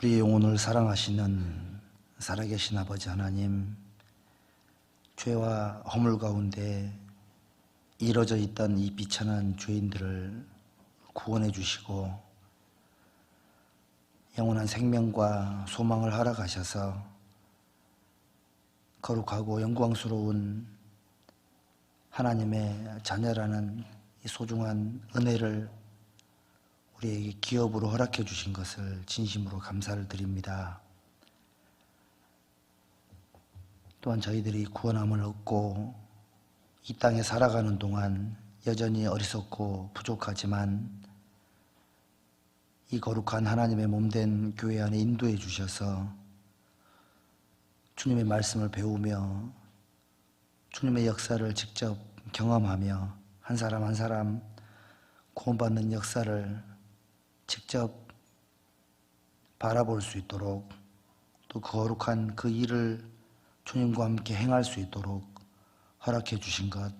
우리 영혼을 사랑하시는 살아계신 아버지 하나님, 죄와 허물 가운데 이뤄져 있던 이 비천한 죄인들을 구원해 주시고 영원한 생명과 소망을 허락하셔서 거룩하고 영광스러운 하나님의 자녀라는 이 소중한 은혜를 우리에게 기업으로 허락해 주신 것을 진심으로 감사를 드립니다. 또한 저희들이 구원함을 얻고 이 땅에 살아가는 동안 여전히 어리석고 부족하지만 이 거룩한 하나님의 몸된 교회 안에 인도해 주셔서 주님의 말씀을 배우며 주님의 역사를 직접 경험하며 한 사람 한 사람 구원받는 역사를 직접 바라볼 수 있도록 또 거룩한 그 일을 주님과 함께 행할 수 있도록 허락해 주신 것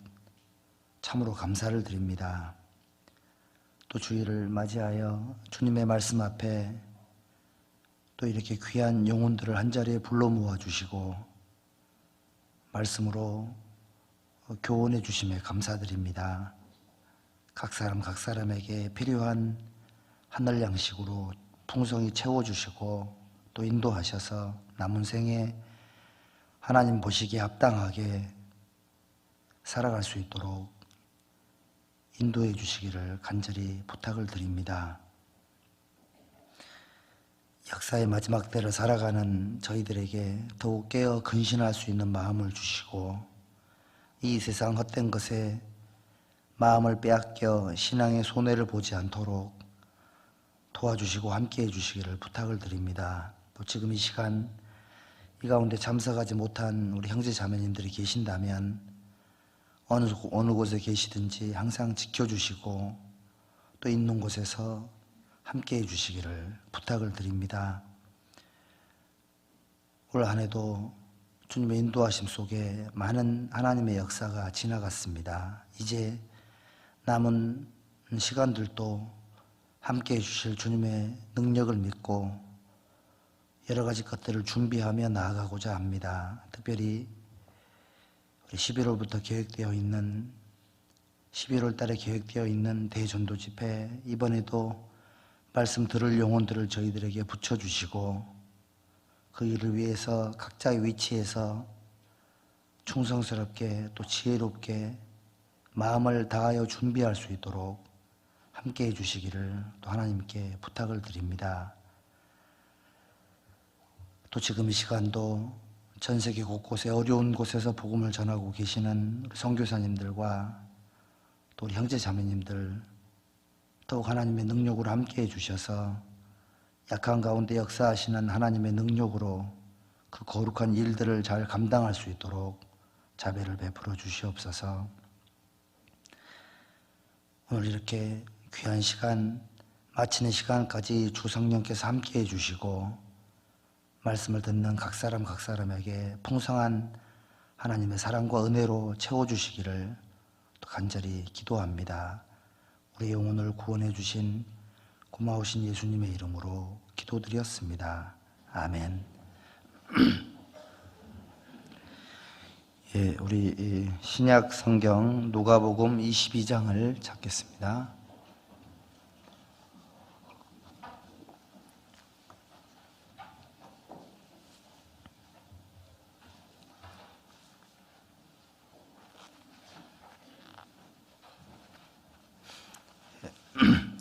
참으로 감사를 드립니다. 또 주일을 맞이하여 주님의 말씀 앞에 또 이렇게 귀한 영혼들을 한자리에 불러 모아 주시고 말씀으로 교훈해 주심에 감사드립니다. 각 사람에게 필요한 하늘 양식으로 풍성히 채워주시고 또 인도하셔서 남은 생에 하나님 보시기에 합당하게 살아갈 수 있도록 인도해 주시기를 간절히 부탁을 드립니다. 역사의 마지막 때를 살아가는 저희들에게 더욱 깨어 근신할 수 있는 마음을 주시고 이 세상 헛된 것에 마음을 빼앗겨 신앙의 손해를 보지 않도록 도와주시고 함께해 주시기를 부탁을 드립니다. 또 지금 이 시간 이 가운데 참석하지 못한 우리 형제 자매님들이 계신다면 어느 곳에 계시든지 항상 지켜주시고 또 있는 곳에서 함께해 주시기를 부탁을 드립니다. 올 한 해도 주님의 인도하심 속에 많은 하나님의 역사가 지나갔습니다. 이제 남은 시간들도 함께해 주실 주님의 능력을 믿고 여러 가지 것들을 준비하며 나아가고자 합니다. 특별히 우리 11월부터 계획되어 있는 11월 달에 계획되어 있는 대전도 집회, 이번에도 말씀 들을 영혼들을 저희들에게 붙여주시고 그 일을 위해서 각자의 위치에서 충성스럽게 또 지혜롭게 마음을 다하여 준비할 수 있도록 함께해 주시기를 또 하나님께 부탁을 드립니다. 또 지금 이 시간도 전 세계 곳곳에 어려운 곳에서 복음을 전하고 계시는 우리 선교사님들과 또 우리 형제 자매님들 더욱 하나님의 능력으로 함께해 주셔서 약한 가운데 역사하시는 하나님의 능력으로 그 거룩한 일들을 잘 감당할 수 있도록 자비를 베풀어 주시옵소서. 오늘 이렇게 귀한 시간 마치는 시간까지 주 성령께서 함께해 주시고 말씀을 듣는 각 사람에게 풍성한 하나님의 사랑과 은혜로 채워주시기를 또 간절히 기도합니다. 우리 영혼을 구원해 주신 고마우신 예수님의 이름으로 기도드렸습니다. 아멘. 예, 우리 신약 성경 누가복음 22장을 찾겠습니다.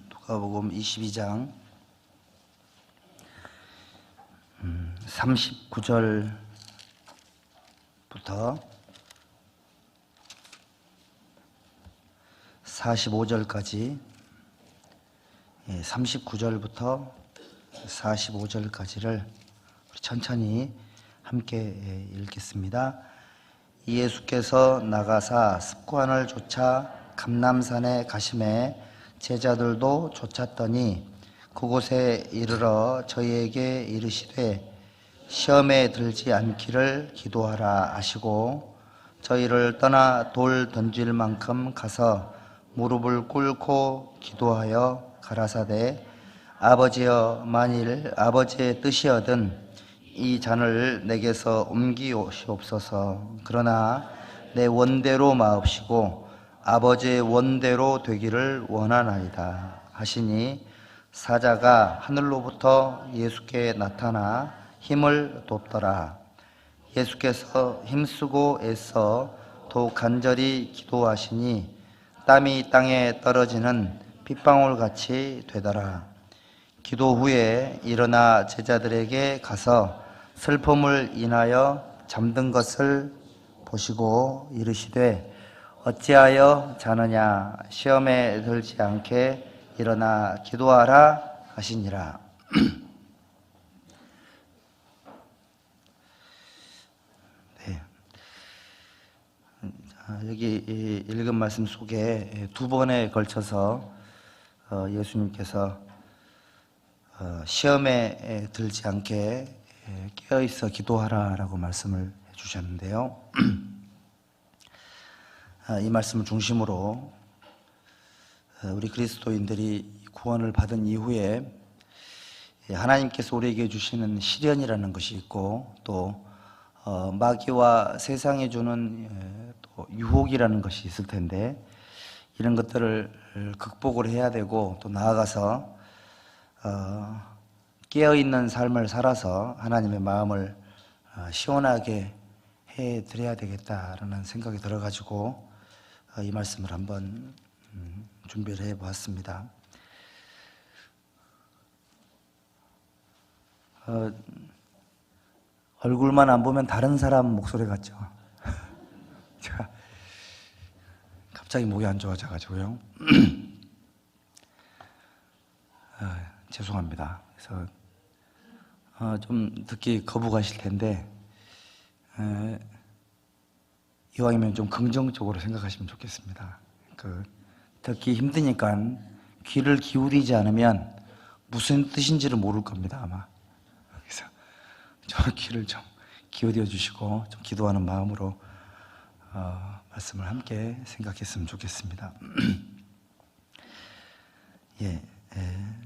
누가복음 22장 39절부터 45절까지 39절부터 45절까지를 천천히 함께 읽겠습니다. 예수께서 나가사 습관을 쫓아 감람산에 가시매 제자들도 쫓았더니 그곳에 이르러 저희에게 이르시되 시험에 들지 않기를 기도하라 하시고 저희를 떠나 돌 던질 만큼 가서 무릎을 꿇고 기도하여 가라사대 아버지여 만일 아버지의 뜻이거든 이 잔을 내게서 옮기시옵소서. 그러나 내 원대로 마옵시고 아버지의 원대로 되기를 원하나이다 하시니 사자가 하늘로부터 예수께 나타나 힘을 돕더라. 예수께서 힘쓰고 애써 더욱 간절히 기도하시니 땀이 땅에 떨어지는 빗방울 같이 되더라. 기도 후에 일어나 제자들에게 가서 슬픔을 인하여 잠든 것을 보시고 이르시되 어찌하여 자느냐 시험에 들지 않게 일어나 기도하라 하시니라. 네. 여기 읽은 말씀 속에 두 번에 걸쳐서 예수님께서 시험에 들지 않게 깨어있어 기도하라라고 말씀을 해주셨는데요. 이 말씀을 중심으로 우리 그리스도인들이 구원을 받은 이후에 하나님께서 우리에게 주시는 시련이라는 것이 있고 또 마귀와 세상이 주는 또 유혹이라는 것이 있을 텐데 이런 것들을 극복을 해야 되고 또 나아가서 깨어있는 삶을 살아서 하나님의 마음을 시원하게 해드려야 되겠다라는 생각이 들어가지고 이 말씀을 한번 준비를 해보았습니다. 얼굴만 안 보면 다른 사람 목소리 같죠? 제가 갑자기 목이 안 좋아져가지고요. 죄송합니다. 그래서 좀 듣기 거부가실 텐데 이왕이면 좀 긍정적으로 생각하시면 좋겠습니다. 듣기 힘드니까 귀를 기울이지 않으면 무슨 뜻인지를 모를 겁니다, 아마. 그래서 저 귀를 좀 기울여 주시고 좀 기도하는 마음으로 말씀을 함께 생각했으면 좋겠습니다.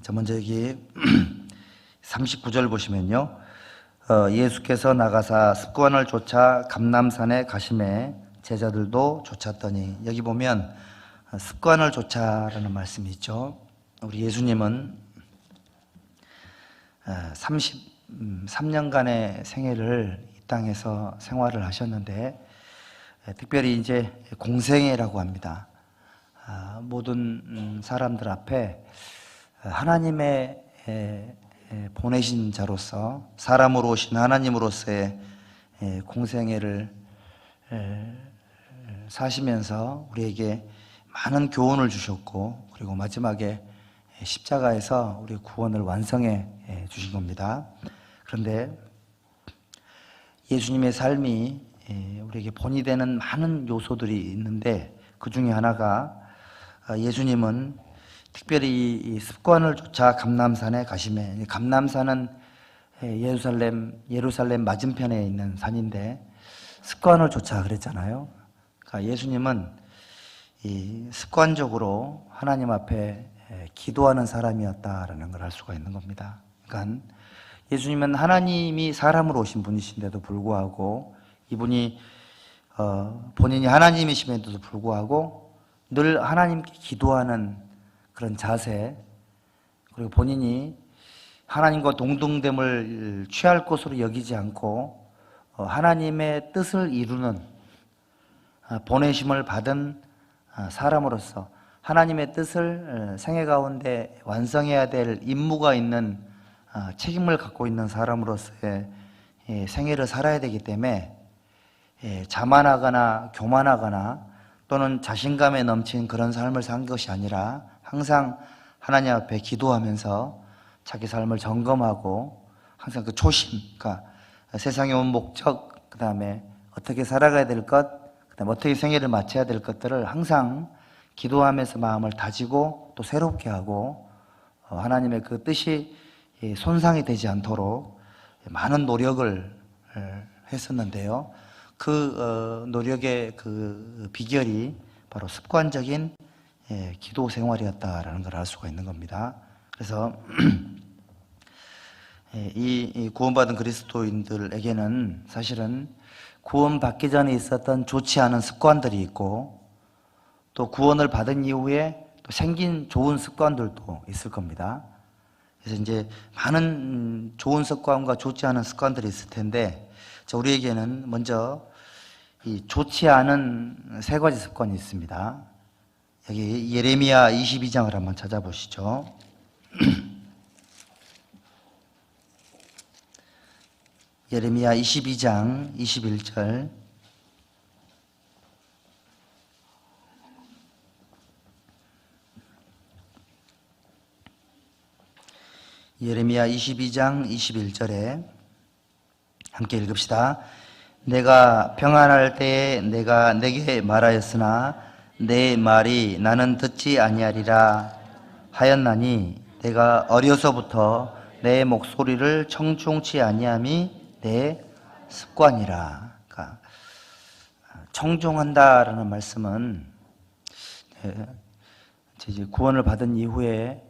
자, 먼저 여기 39절 보시면요. 예수께서 나가사 습관을 쫓아 감람산에 가심에 제자들도 쫓았더니, 여기 보면 습관을 쫓아라는 말씀이 있죠. 우리 예수님은 33년간의 생애를 이 땅에서 생활을 하셨는데 특별히 이제 공생애라고 합니다. 모든 사람들 앞에 하나님의 보내신 자로서 사람으로 오신 하나님으로서의 공생애를 사시면서 우리에게 많은 교훈을 주셨고 그리고 마지막에 십자가에서 우리 구원을 완성해 주신 겁니다. 그런데 예수님의 삶이 우리에게 본이 되는 많은 요소들이 있는데 그 중에 하나가 예수님은 특별히 이 습관을 쫓아 감람산에 가시매, 감람산은 예루살렘 맞은편에 있는 산인데 습관을 쫓아 그랬잖아요. 그러니까 예수님은 이 습관적으로 하나님 앞에 기도하는 사람이었다라는 걸 알 수가 있는 겁니다. 그러니까 예수님은 하나님이 사람으로 오신 분이신데도 불구하고 이분이 본인이 하나님이심에도 불구하고 늘 하나님께 기도하는 그런 자세, 그리고 본인이 하나님과 동등됨을 취할 것으로 여기지 않고 하나님의 뜻을 이루는 보내심을 받은 사람으로서 하나님의 뜻을 생애 가운데 완성해야 될 임무가 있는 책임을 갖고 있는 사람으로서의 생애를 살아야 되기 때문에 자만하거나 교만하거나 또는 자신감에 넘친 그런 삶을 산 것이 아니라 항상 하나님 앞에 기도하면서 자기 삶을 점검하고 항상 그 초심, 그러니까 세상에 온 목적, 그 다음에 어떻게 살아가야 될 것, 그 다음에 어떻게 생애를 마쳐야 될 것들을 항상 기도하면서 마음을 다지고 또 새롭게 하고 하나님의 그 뜻이 손상이 되지 않도록 많은 노력을 했었는데요. 그 노력의 그 비결이 바로 습관적인 기도 생활이었다라는 걸 알 수가 있는 겁니다. 그래서 이 구원받은 그리스도인들에게는 사실은 구원받기 전에 있었던 좋지 않은 습관들이 있고 또 구원을 받은 이후에 또 생긴 좋은 습관들도 있을 겁니다. 그래서 이제 많은 좋은 습관과 좋지 않은 습관들이 있을 텐데 우리에게는 먼저 이 좋지 않은 세 가지 습관이 있습니다. 여기 예레미야 22장을 한번 찾아보시죠. 예레미야 22장 21절. 예레미야 22장 21절에 함께 읽읍시다. 내가 평안할 때에 내가 내게 말하였으나 내 말이 나는 듣지 아니하리라 하였나니 내가 어려서부터 내 목소리를 청중치 아니함이 내 습관이라. 그러니까 청종한다라는 말씀은 이제 구원을 받은 이후에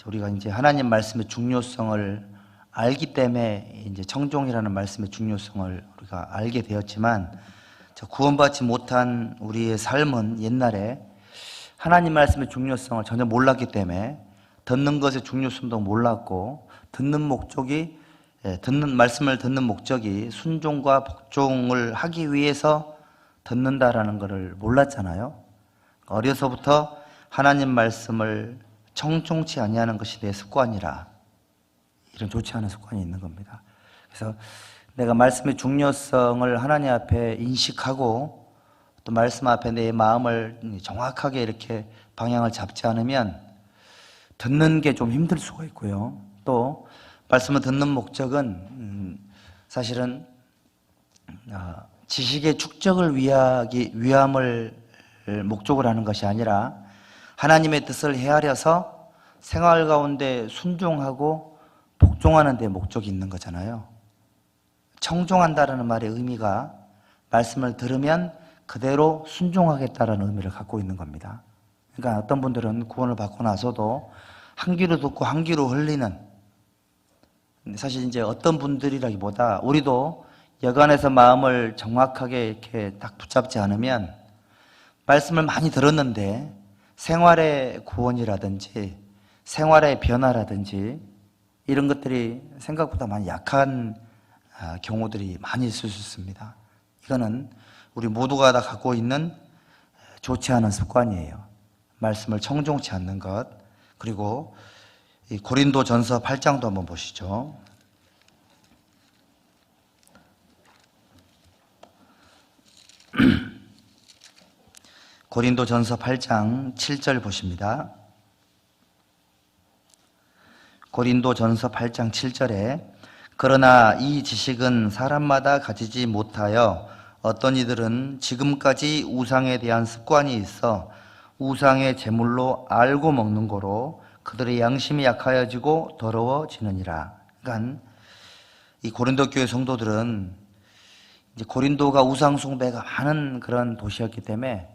우리가 이제 하나님 말씀의 중요성을 알기 때문에 이제 청종이라는 말씀의 중요성을 우리가 알게 되었지만 구원받지 못한 우리의 삶은 옛날에 하나님 말씀의 중요성을 전혀 몰랐기 때문에 듣는 것의 중요성도 몰랐고 말씀을 듣는 목적이 순종과 복종을 하기 위해서 듣는다라는 것을 몰랐잖아요. 어려서부터 하나님 말씀을 청종치 아니하는 것이 내 습관이라. 이런 좋지 않은 습관이 있는 겁니다. 그래서 내가 말씀의 중요성을 하나님 앞에 인식하고 또 말씀 앞에 내 마음을 정확하게 이렇게 방향을 잡지 않으면 듣는 게 좀 힘들 수가 있고요. 또 말씀을 듣는 목적은 사실은 지식의 축적을 위함을 목적으로 하는 것이 아니라 하나님의 뜻을 헤아려서 생활 가운데 순종하고 복종하는 데 목적이 있는 거잖아요. 청종한다라는 말의 의미가 말씀을 들으면 그대로 순종하겠다라는 의미를 갖고 있는 겁니다. 그러니까 어떤 분들은 구원을 받고 나서도 한 귀로 듣고 한 귀로 흘리는, 사실 이제 어떤 분들이라기보다 우리도 여간해서 마음을 정확하게 이렇게 딱 붙잡지 않으면 말씀을 많이 들었는데 생활의 구원이라든지 생활의 변화라든지 이런 것들이 생각보다 많이 약한 경우들이 많이 있을 수 있습니다. 이거는 우리 모두가 다 갖고 있는 좋지 않은 습관이에요. 말씀을 청종치 않는 것. 그리고 이 고린도전서 8장도 한번 보시죠. 고린도전서 8장 7절 보십니다. 고린도전서 8장 7절에 그러나 이 지식은 사람마다 가지지 못하여 어떤 이들은 지금까지 우상에 대한 습관이 있어 우상의 제물로 알고 먹는 거로 그들의 양심이 약하여지고 더러워지느니라. 그러니까 이 고린도 교회 성도들은 이제 고린도가 우상 숭배가 많은 그런 도시였기 때문에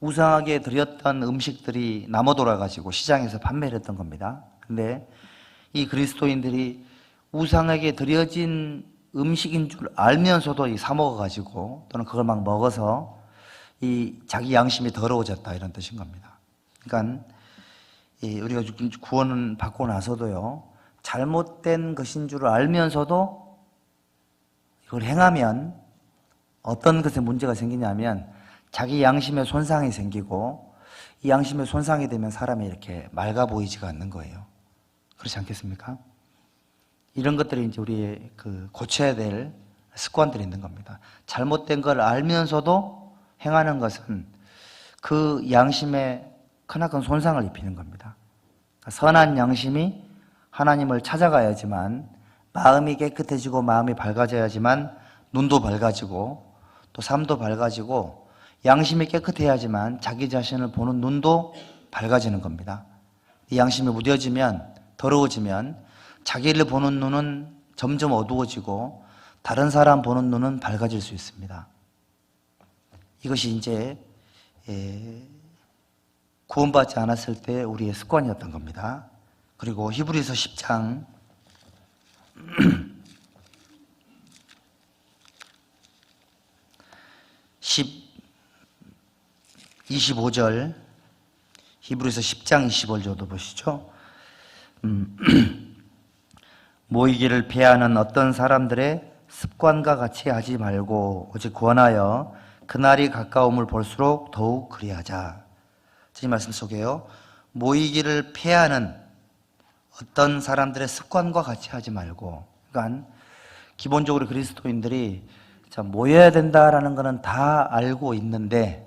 우상하게 드렸던 음식들이 남아 돌아가지고 시장에서 판매를 했던 겁니다. 근데 이 그리스도인들이 우상에게 드려진 음식인 줄 알면서도 사 먹어가지고 또는 그걸 막 먹어서 이 자기 양심이 더러워졌다 이런 뜻인 겁니다. 그러니까 우리가 구원을 받고 나서도요 잘못된 것인 줄 알면서도 이걸 행하면 어떤 것에 문제가 생기냐면 자기 양심에 손상이 생기고 이 양심에 손상이 되면 사람이 이렇게 맑아 보이지가 않는 거예요. 그렇지 않겠습니까? 이런 것들이 이제 우리의 고쳐야 될 습관들이 있는 겁니다. 잘못된 걸 알면서도 행하는 것은 그 양심에 크나큰 손상을 입히는 겁니다. 선한 양심이 하나님을 찾아가야지만 마음이 깨끗해지고 마음이 밝아져야지만 눈도 밝아지고 또 삶도 밝아지고 양심이 깨끗해야지만 자기 자신을 보는 눈도 밝아지는 겁니다. 이 양심이 무뎌지면 더러워지면 자기를 보는 눈은 점점 어두워지고 다른 사람 보는 눈은 밝아질 수 있습니다. 이것이 이제 구원받지 않았을 때 우리의 습관이었던 겁니다. 그리고 히브리서 10장 25절, 히브리서 10장 25절도 보시죠. 모이기를 피하는 어떤 사람들의 습관과 같이 하지 말고 오직 권하여 그날이 가까움을 볼수록 더욱 그리하자. 이 말씀 속에요, 모이기를 피하는 어떤 사람들의 습관과 같이 하지 말고, 그러니까 기본적으로 그리스도인들이 모여야 된다라는 것은 다 알고 있는데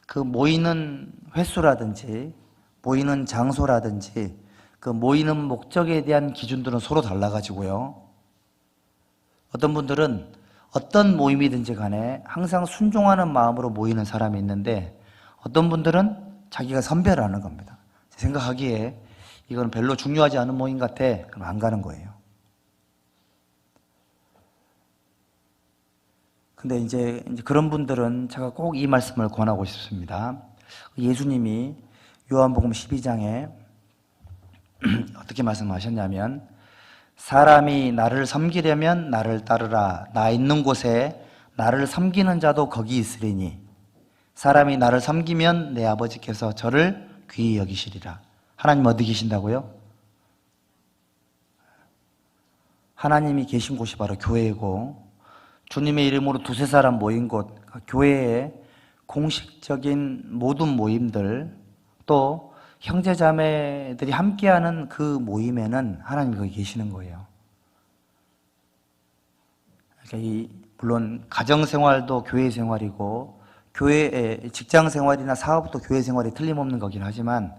그 모이는 횟수라든지 모이는 장소라든지 그 모이는 목적에 대한 기준들은 서로 달라가지고요, 어떤 분들은 어떤 모임이든지 간에 항상 순종하는 마음으로 모이는 사람이 있는데 어떤 분들은 자기가 선별하는 겁니다. 생각하기에 이건 별로 중요하지 않은 모임 같아, 그럼 안 가는 거예요. 근데 이제 그런 분들은 제가 꼭 이 말씀을 권하고 싶습니다. 예수님이 요한복음 12장에 어떻게 말씀하셨냐면, 사람이 나를 섬기려면 나를 따르라. 나 있는 곳에 나를 섬기는 자도 거기 있으리니 사람이 나를 섬기면 내 아버지께서 저를 귀히 여기시리라. 하나님 어디 계신다고요? 하나님이 계신 곳이 바로 교회이고, 주님의 이름으로 두세 사람 모인 곳, 교회의 공식적인 모든 모임들, 또 형제자매들이 함께하는 그 모임에는 하나님이 거기 계시는 거예요. 그러니까 물론 가정생활도 교회생활이고 교회의 직장생활이나 사업도 교회생활이 틀림없는 거긴 하지만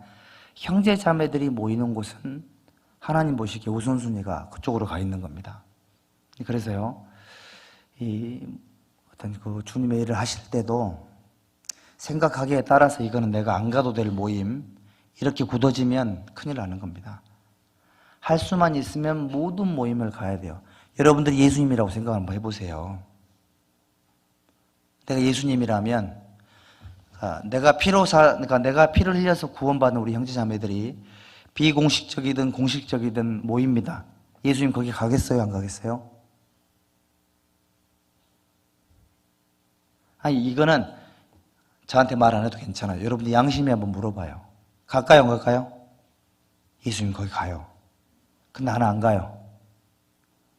형제자매들이 모이는 곳은 하나님 보시기에 우선순위가 그쪽으로 가 있는 겁니다. 그래서요, 어떤 그 주님의 일을 하실 때도 생각하기에 따라서 이거는 내가 안 가도 될 모임, 이렇게 굳어지면 큰일 나는 겁니다. 할 수만 있으면 모든 모임을 가야 돼요. 여러분들이 예수님이라고 생각 한번 해보세요. 내가 예수님이라면, 그러니까 내가 피를 흘려서 구원받은 우리 형제자매들이 비공식적이든 공식적이든 모입니다. 예수님 거기 가겠어요, 안 가겠어요? 아니, 이거는 저한테 말 안 해도 괜찮아요. 여러분들 양심에 한번 물어봐요. 갈까요, 안 갈까요? 예수님 거기 가요. 근데 나는 안 가요.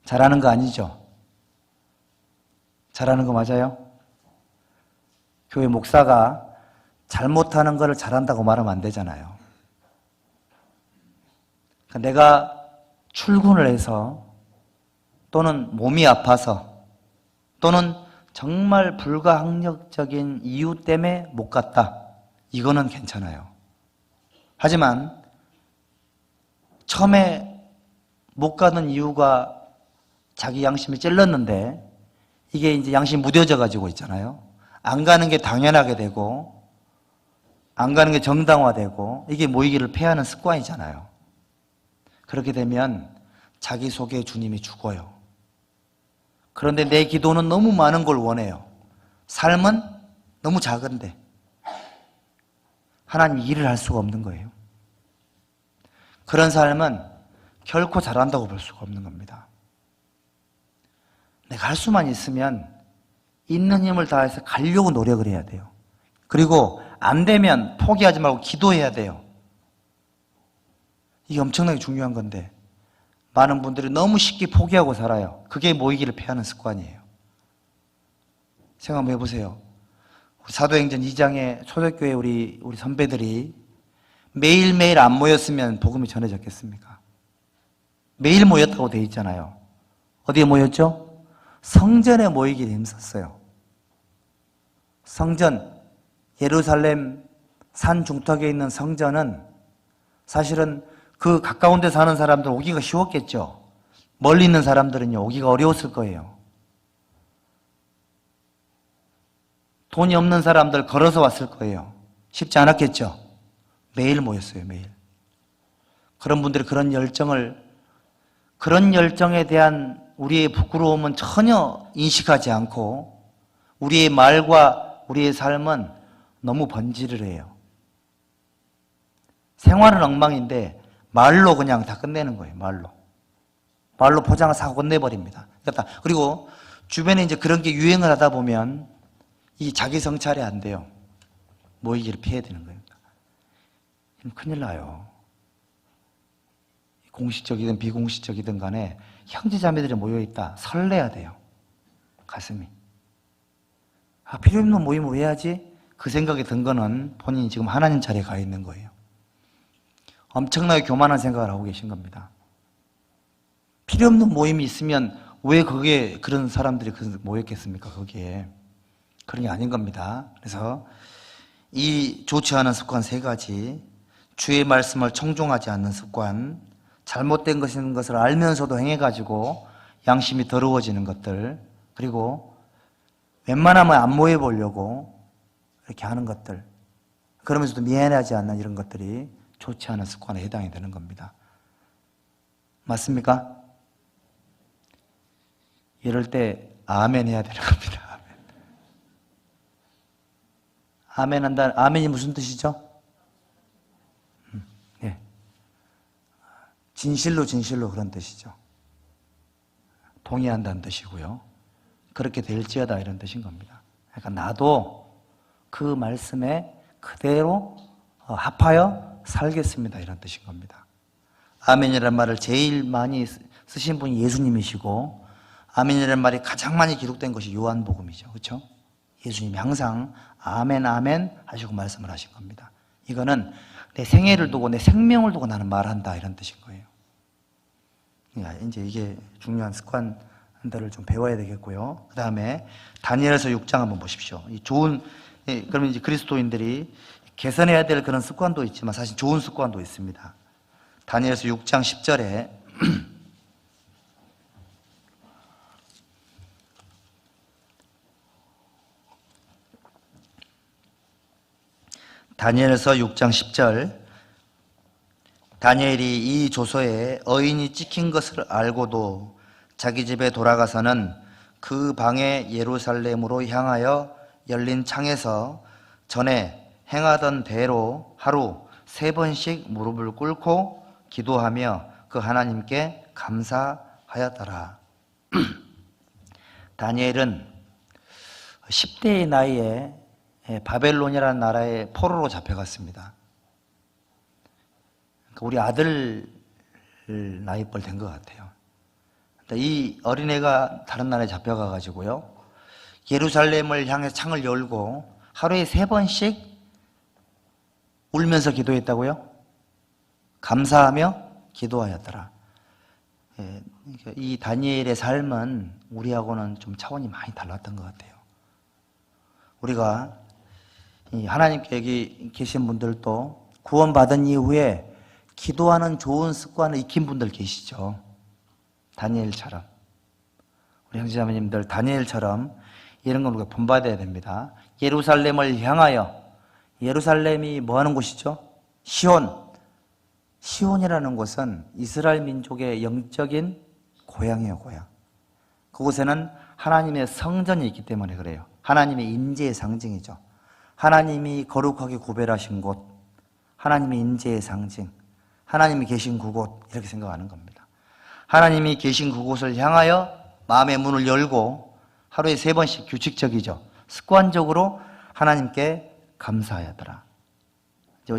잘하는 거 아니죠? 잘하는 거 맞아요? 교회 목사가 잘못하는 거를 잘한다고 말하면 안 되잖아요. 그러니까 내가 출근을 해서 또는 몸이 아파서 또는 정말 불가항력적인 이유 때문에 못 갔다, 이거는 괜찮아요. 하지만 처음에 못 가는 이유가 자기 양심이 찔렀는데 이게 이제 양심이 무뎌져 가지고 있잖아요. 안 가는 게 당연하게 되고 안 가는 게 정당화되고 이게 모이기를 패하는 습관이잖아요. 그렇게 되면 자기 속에 주님이 죽어요. 그런데 내 기도는 너무 많은 걸 원해요. 삶은 너무 작은데 하나님 일을 할 수가 없는 거예요. 그런 삶은 결코 잘한다고 볼 수가 없는 겁니다. 내가 할 수만 있으면 있는 힘을 다해서 가려고 노력을 해야 돼요. 그리고 안 되면 포기하지 말고 기도해야 돼요. 이게 엄청나게 중요한 건데 많은 분들이 너무 쉽게 포기하고 살아요. 그게 모이기를 패하는 습관이에요. 생각 한번 해보세요. 사도행전 2장에 초대교회 우리 선배들이 매일매일 안 모였으면 복음이 전해졌겠습니까? 매일 모였다고 돼 있잖아요. 어디에 모였죠? 성전에 모이기를 힘썼어요. 성전, 예루살렘 산 중턱에 있는 성전은 사실은 그 가까운 데 사는 사람들 오기가 쉬웠겠죠. 멀리 있는 사람들은요, 오기가 어려웠을 거예요. 돈이 없는 사람들 걸어서 왔을 거예요. 쉽지 않았겠죠. 매일 모였어요, 매일. 그런 분들이 그런 열정에 대한 우리의 부끄러움은 전혀 인식하지 않고 우리의 말과 우리의 삶은 너무 번지를 해요. 생활은 엉망인데 말로 그냥 다 끝내는 거예요. 말로 포장을 사고 끝내버립니다. 그리고 주변에 이제 그런 게 유행을 하다 보면 이 자기 성찰이 안 돼요. 모이기를 피해야 되는 거예요. 큰일 나요. 공식적이든 비공식적이든 간에 형제자매들이 모여있다. 설레야 돼요. 가슴이. 필요 없는 모임을 왜 하지? 그 생각이 든 거는 본인이 지금 하나님 자리에 가 있는 거예요. 엄청나게 교만한 생각을 하고 계신 겁니다. 필요 없는 모임이 있으면 왜 거기에 그런 사람들이 모였겠습니까? 거기에. 그런 게 아닌 겁니다. 그래서 이 좋지 않은 습관 3가지, 주의 말씀을 청종하지 않는 습관, 잘못된 것을 알면서도 행해가지고 양심이 더러워지는 것들, 그리고 웬만하면 안 모여보려고 이렇게 하는 것들, 그러면서도 미안하지 않는 이런 것들이 좋지 않은 습관에 해당이 되는 겁니다. 맞습니까? 이럴 때 아멘 해야 되는 겁니다. 아멘 한다. 아멘이 무슨 뜻이죠? 네. 진실로 그런 뜻이죠. 동의한다는 뜻이고요. 그렇게 될지어다 이런 뜻인 겁니다. 그러니까 나도 그 말씀에 그대로 합하여 살겠습니다 이런 뜻인 겁니다. 아멘이라는 말을 제일 많이 쓰신 분이 예수님이시고, 아멘이라는 말이 가장 많이 기록된 것이 요한복음이죠. 그렇죠? 예수님이 항상 아멘 아멘 하시고 말씀을 하신 겁니다. 이거는 내 생애를 두고 내 생명을 두고 나는 말한다 이런 뜻인 거예요. 그러니까 이제 이게 중요한 습관들을 좀 배워야 되겠고요. 그 다음에 다니엘서 6장 한번 보십시오. 이 좋은, 그러면 이제 그리스도인들이 개선해야 될 그런 습관도 있지만 사실 좋은 습관도 있습니다. 다니엘서 6장 10절에 다니엘서 6장 10절, 다니엘이 이 조서에 어인이 찍힌 것을 알고도 자기 집에 돌아가서는 그 방에 예루살렘으로 향하여 열린 창에서 전에 행하던 대로 하루 3번씩 무릎을 꿇고 기도하며 그 하나님께 감사하였더라. 다니엘은 10대의 나이에 바벨론이라는 나라의 포로로 잡혀갔습니다. 우리 아들 나이뻘 된 것 같아요. 이 어린애가 다른 나라에 잡혀가가지고요, 예루살렘을 향해 창을 열고 하루에 3번씩 울면서 기도했다고요? 감사하며 기도하였더라. 이 다니엘의 삶은 우리하고는 좀 차원이 많이 달랐던 것 같아요. 우리가 하나님께 여기 계신 분들도 구원받은 이후에 기도하는 좋은 습관을 익힌 분들 계시죠. 다니엘처럼. 우리 형제자매님들 다니엘처럼 이런 걸 우리가 본받아야 됩니다. 예루살렘을 향하여, 예루살렘이 뭐 하는 곳이죠? 시온이라는 곳은 이스라엘 민족의 영적인 고향이에요, 고향. 그곳에는 하나님의 성전이 있기 때문에 그래요. 하나님의 임재의 상징이죠. 하나님이 거룩하게 구별하신 곳, 하나님의 임재의 상징, 하나님이 계신 그곳, 이렇게 생각하는 겁니다. 하나님이 계신 그곳을 향하여 마음의 문을 열고 하루에 3번씩 규칙적이죠. 습관적으로 하나님께 감사하더라.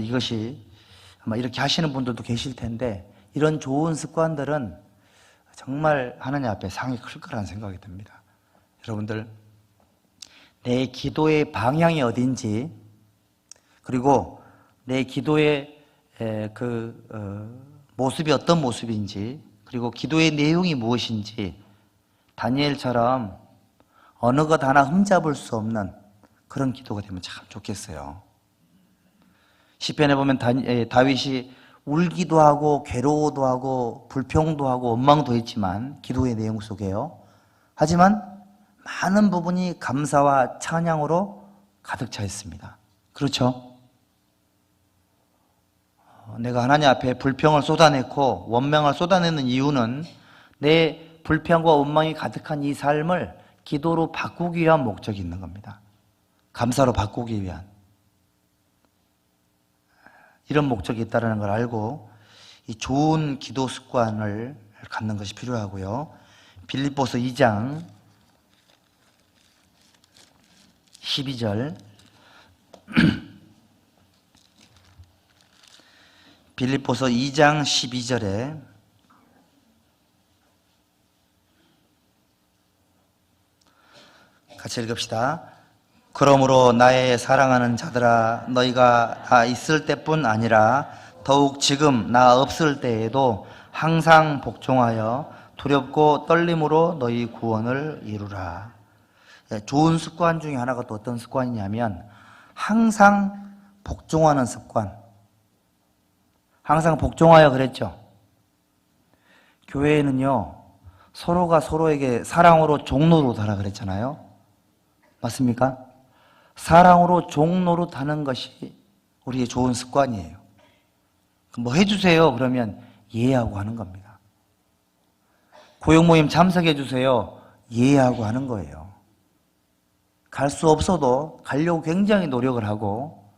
이것이 아마 이렇게 하시는 분들도 계실 텐데, 이런 좋은 습관들은 정말 하나님 앞에 상이 클 거라는 생각이 듭니다. 여러분들, 내 기도의 방향이 어딘지, 그리고 내 기도의 모습이 어떤 모습인지, 그리고 기도의 내용이 무엇인지 다니엘처럼 어느 것 하나 흠잡을 수 없는 그런 기도가 되면 참 좋겠어요. 시편에 보면 다윗이 울기도 하고 괴로워도 하고 불평도 하고 원망도 했지만 기도의 내용 속에요. 하지만 많은 부분이 감사와 찬양으로 가득 차 있습니다. 그렇죠? 내가 하나님 앞에 불평을 쏟아냈고 원망을 쏟아내는 이유는 내 불평과 원망이 가득한 이 삶을 기도로 바꾸기 위한 목적이 있는 겁니다. 감사로 바꾸기 위한. 이런 목적이 있다는 걸 알고 이 좋은 기도 습관을 갖는 것이 필요하고요. 빌립보서 2장 12절 빌립보서 2장 12절에 같이 읽읍시다. 그러므로 나의 사랑하는 자들아 너희가 나 있을 때뿐 아니라 더욱 지금 나 없을 때에도 항상 복종하여 두렵고 떨림으로 너희 구원을 이루라. 좋은 습관 중에 하나가 또 어떤 습관이냐면 항상 복종하는 습관. 항상 복종하여 그랬죠. 교회에는요 서로가 서로에게 사랑으로 종노릇하라 그랬잖아요. 맞습니까? 사랑으로 종노릇하는 것이 우리의 좋은 습관이에요. 뭐 해주세요 그러면 예하고 하는 겁니다. 고용모임 참석해 주세요 예하고 하는 거예요. 갈 수 없어도 가려고 굉장히 노력을 하고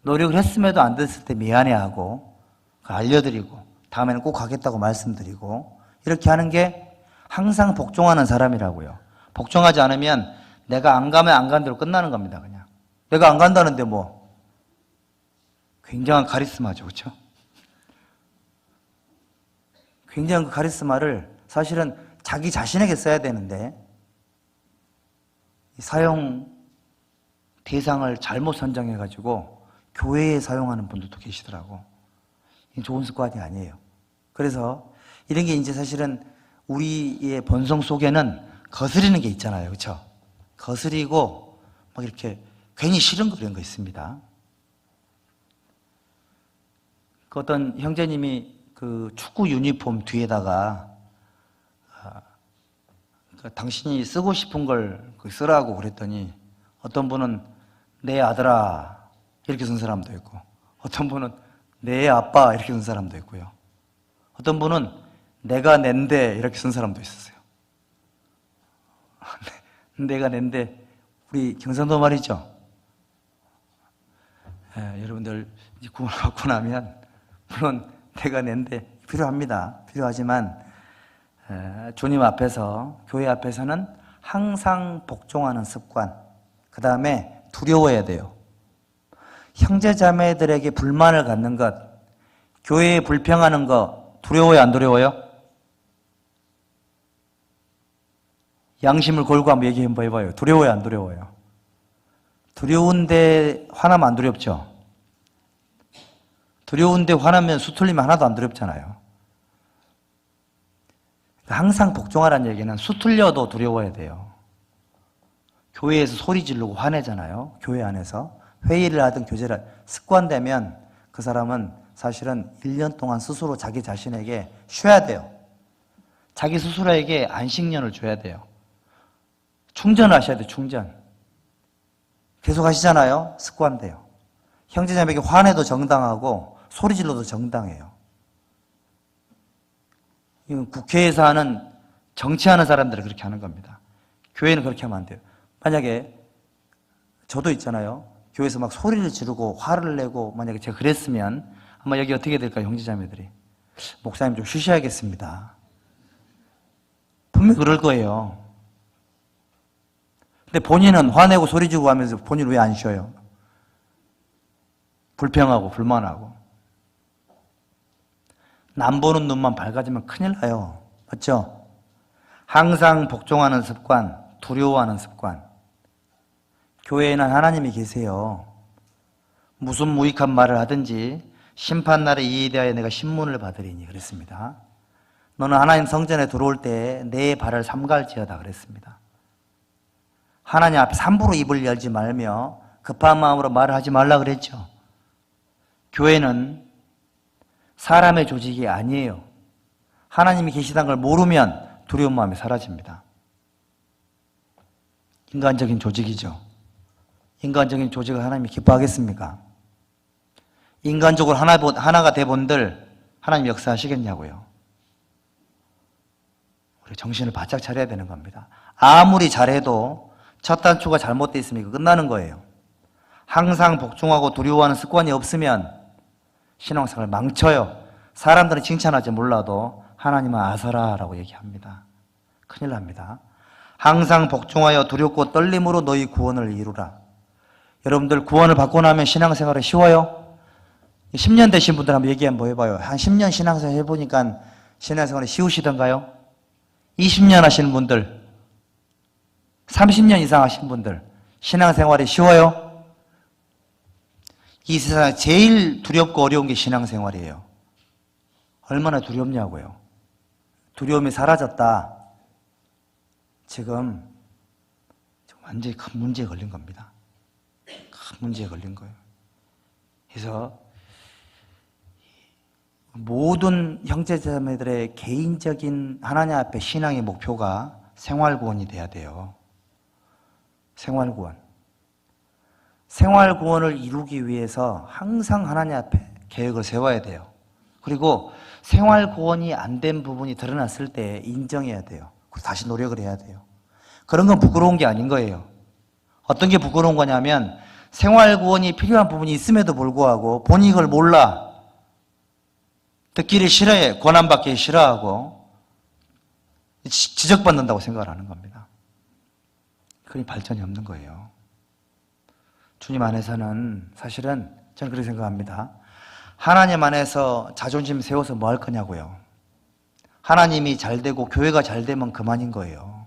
노력을 했음에도 안 됐을 때 미안해하고 알려드리고 다음에는 꼭 가겠다고 말씀드리고 이렇게 하는 게 항상 복종하는 사람이라고요. 복종하지 않으면 내가 안 가면 안 간 대로 끝나는 겁니다. 그냥 내가 안 간다는데 뭐 굉장한 카리스마죠. 그렇죠? 굉장한 그 카리스마를 사실은 자기 자신에게 써야 되는데 사용 대상을 잘못 선정해가지고 교회에 사용하는 분들도 계시더라고. 좋은 습관이 아니에요. 그래서 이런 게 이제 사실은 우리의 본성 속에는 거스리는 게 있잖아요. 그렇죠? 거스리고 막 이렇게 괜히 싫은 그런 거 있습니다. 그 어떤 형제님이 그 축구 유니폼 뒤에다가 당신이 쓰고 싶은 걸 쓰라고 그랬더니 어떤 분은 내 아들아 이렇게 쓴 사람도 있고 어떤 분은 내 아빠 이렇게 쓴 사람도 있고요. 어떤 분은 내가 낸데 이렇게 쓴 사람도 있었어요. 내가 낸데 우리 경상도 말이죠. 여러분들 구원 받고 나면 물론 내가 낸데 필요합니다. 필요하지만 주님 앞에서 교회 앞에서는 항상 복종하는 습관 그 다음에 두려워야 돼요. 형제자매들에게 불만을 갖는 것, 교회에 불평하는 거 두려워요, 안 두려워요? 양심을 걸고 한번 얘기 한번 해봐요. 두려워요, 안 두려워요? 두려운데 화나면 안 두렵죠? 두려운데 화나면 수틀리면 하나도 안 두렵잖아요. 항상 복종하라는 얘기는 수틀려도 두려워야 돼요. 교회에서 소리 지르고 화내잖아요. 교회 안에서. 회의를 하든 교제를 하든 습관되면 그 사람은 사실은 1년 동안 스스로 자기 자신에게 쉬어야 돼요. 자기 스스로에게 안식년을 줘야 돼요. 충전하셔야 돼요. 충전. 계속 하시잖아요. 습관돼요. 형제자매에게 화내도 정당하고 소리 질러도 정당해요. 이건 국회에서 하는 정치하는 사람들은 그렇게 하는 겁니다. 교회는 그렇게 하면 안 돼요. 만약에 저도 있잖아요. 교회에서 막 소리를 지르고 화를 내고 만약에 제가 그랬으면 아마 여기 어떻게 될까요? 형제자매들이. 목사님 좀 쉬셔야겠습니다. 분명히 그럴 거예요. 근데 본인은 화내고 소리 지르고 하면서 본인은 왜 안 쉬어요? 불평하고 불만하고. 남 보는 눈만 밝아지면 큰일 나요. 맞죠? 항상 복종하는 습관, 두려워하는 습관. 교회에는 하나님이 계세요. 무슨 무익한 말을 하든지 심판날에 이에 대하여 내가 신문을 받으리니 그랬습니다. 너는 하나님 성전에 들어올 때 내 발을 삼갈지어다 그랬습니다. 하나님 앞에 함부로 입을 열지 말며 급한 마음으로 말을 하지 말라 그랬죠. 교회는 사람의 조직이 아니에요. 하나님이 계시다는 걸 모르면 두려운 마음이 사라집니다. 인간적인 조직이죠. 인간적인 조직을 하나님이 기뻐하겠습니까? 인간적으로 하나가 돼본들 하나님 역사하시겠냐고요. 우리 정신을 바짝 차려야 되는 겁니다. 아무리 잘해도 첫 단추가 잘못되어 있으면 이거 끝나는 거예요. 항상 복종하고 두려워하는 습관이 없으면 신앙생활을 망쳐요. 사람들은 칭찬하지 몰라도 하나님은 아사라라고 얘기합니다. 큰일 납니다. 항상 복종하여 두렵고 떨림으로 너희 구원을 이루라. 여러분들 구원을 받고 나면 신앙생활이 쉬워요? 10년 되신 분들 한번 얘기 한번 해봐요. 한 10년 신앙생활 해보니까 신앙생활이 쉬우시던가요? 20년 하시는 분들, 30년 이상 하신 분들 신앙생활이 쉬워요? 이 세상에 제일 두렵고 어려운 게 신앙생활이에요. 얼마나 두렵냐고요. 두려움이 사라졌다. 지금 완전히 큰 문제에 걸린 겁니다. 큰 문제에 걸린 거예요. 그래서 모든 형제자매들의 개인적인 하나님 앞에 신앙의 목표가 생활구원이 돼야 돼요. 생활구원. 생활구원을 이루기 위해서 항상 하나님 앞에 계획을 세워야 돼요. 그리고 생활구원이 안 된 부분이 드러났을 때 인정해야 돼요. 그래서 다시 노력을 해야 돼요. 그런 건 부끄러운 게 아닌 거예요. 어떤 게 부끄러운 거냐면 생활구원이 필요한 부분이 있음에도 불구하고 본인이 그걸 몰라. 듣기를 싫어해. 권한받기 싫어하고 지적받는다고 생각을 하는 겁니다. 그게 발전이 없는 거예요. 주님 안에서는 사실은 저는 그렇게 생각합니다. 하나님 안에서 자존심 세워서 뭐 할 거냐고요. 하나님이 잘 되고 교회가 잘 되면 그만인 거예요.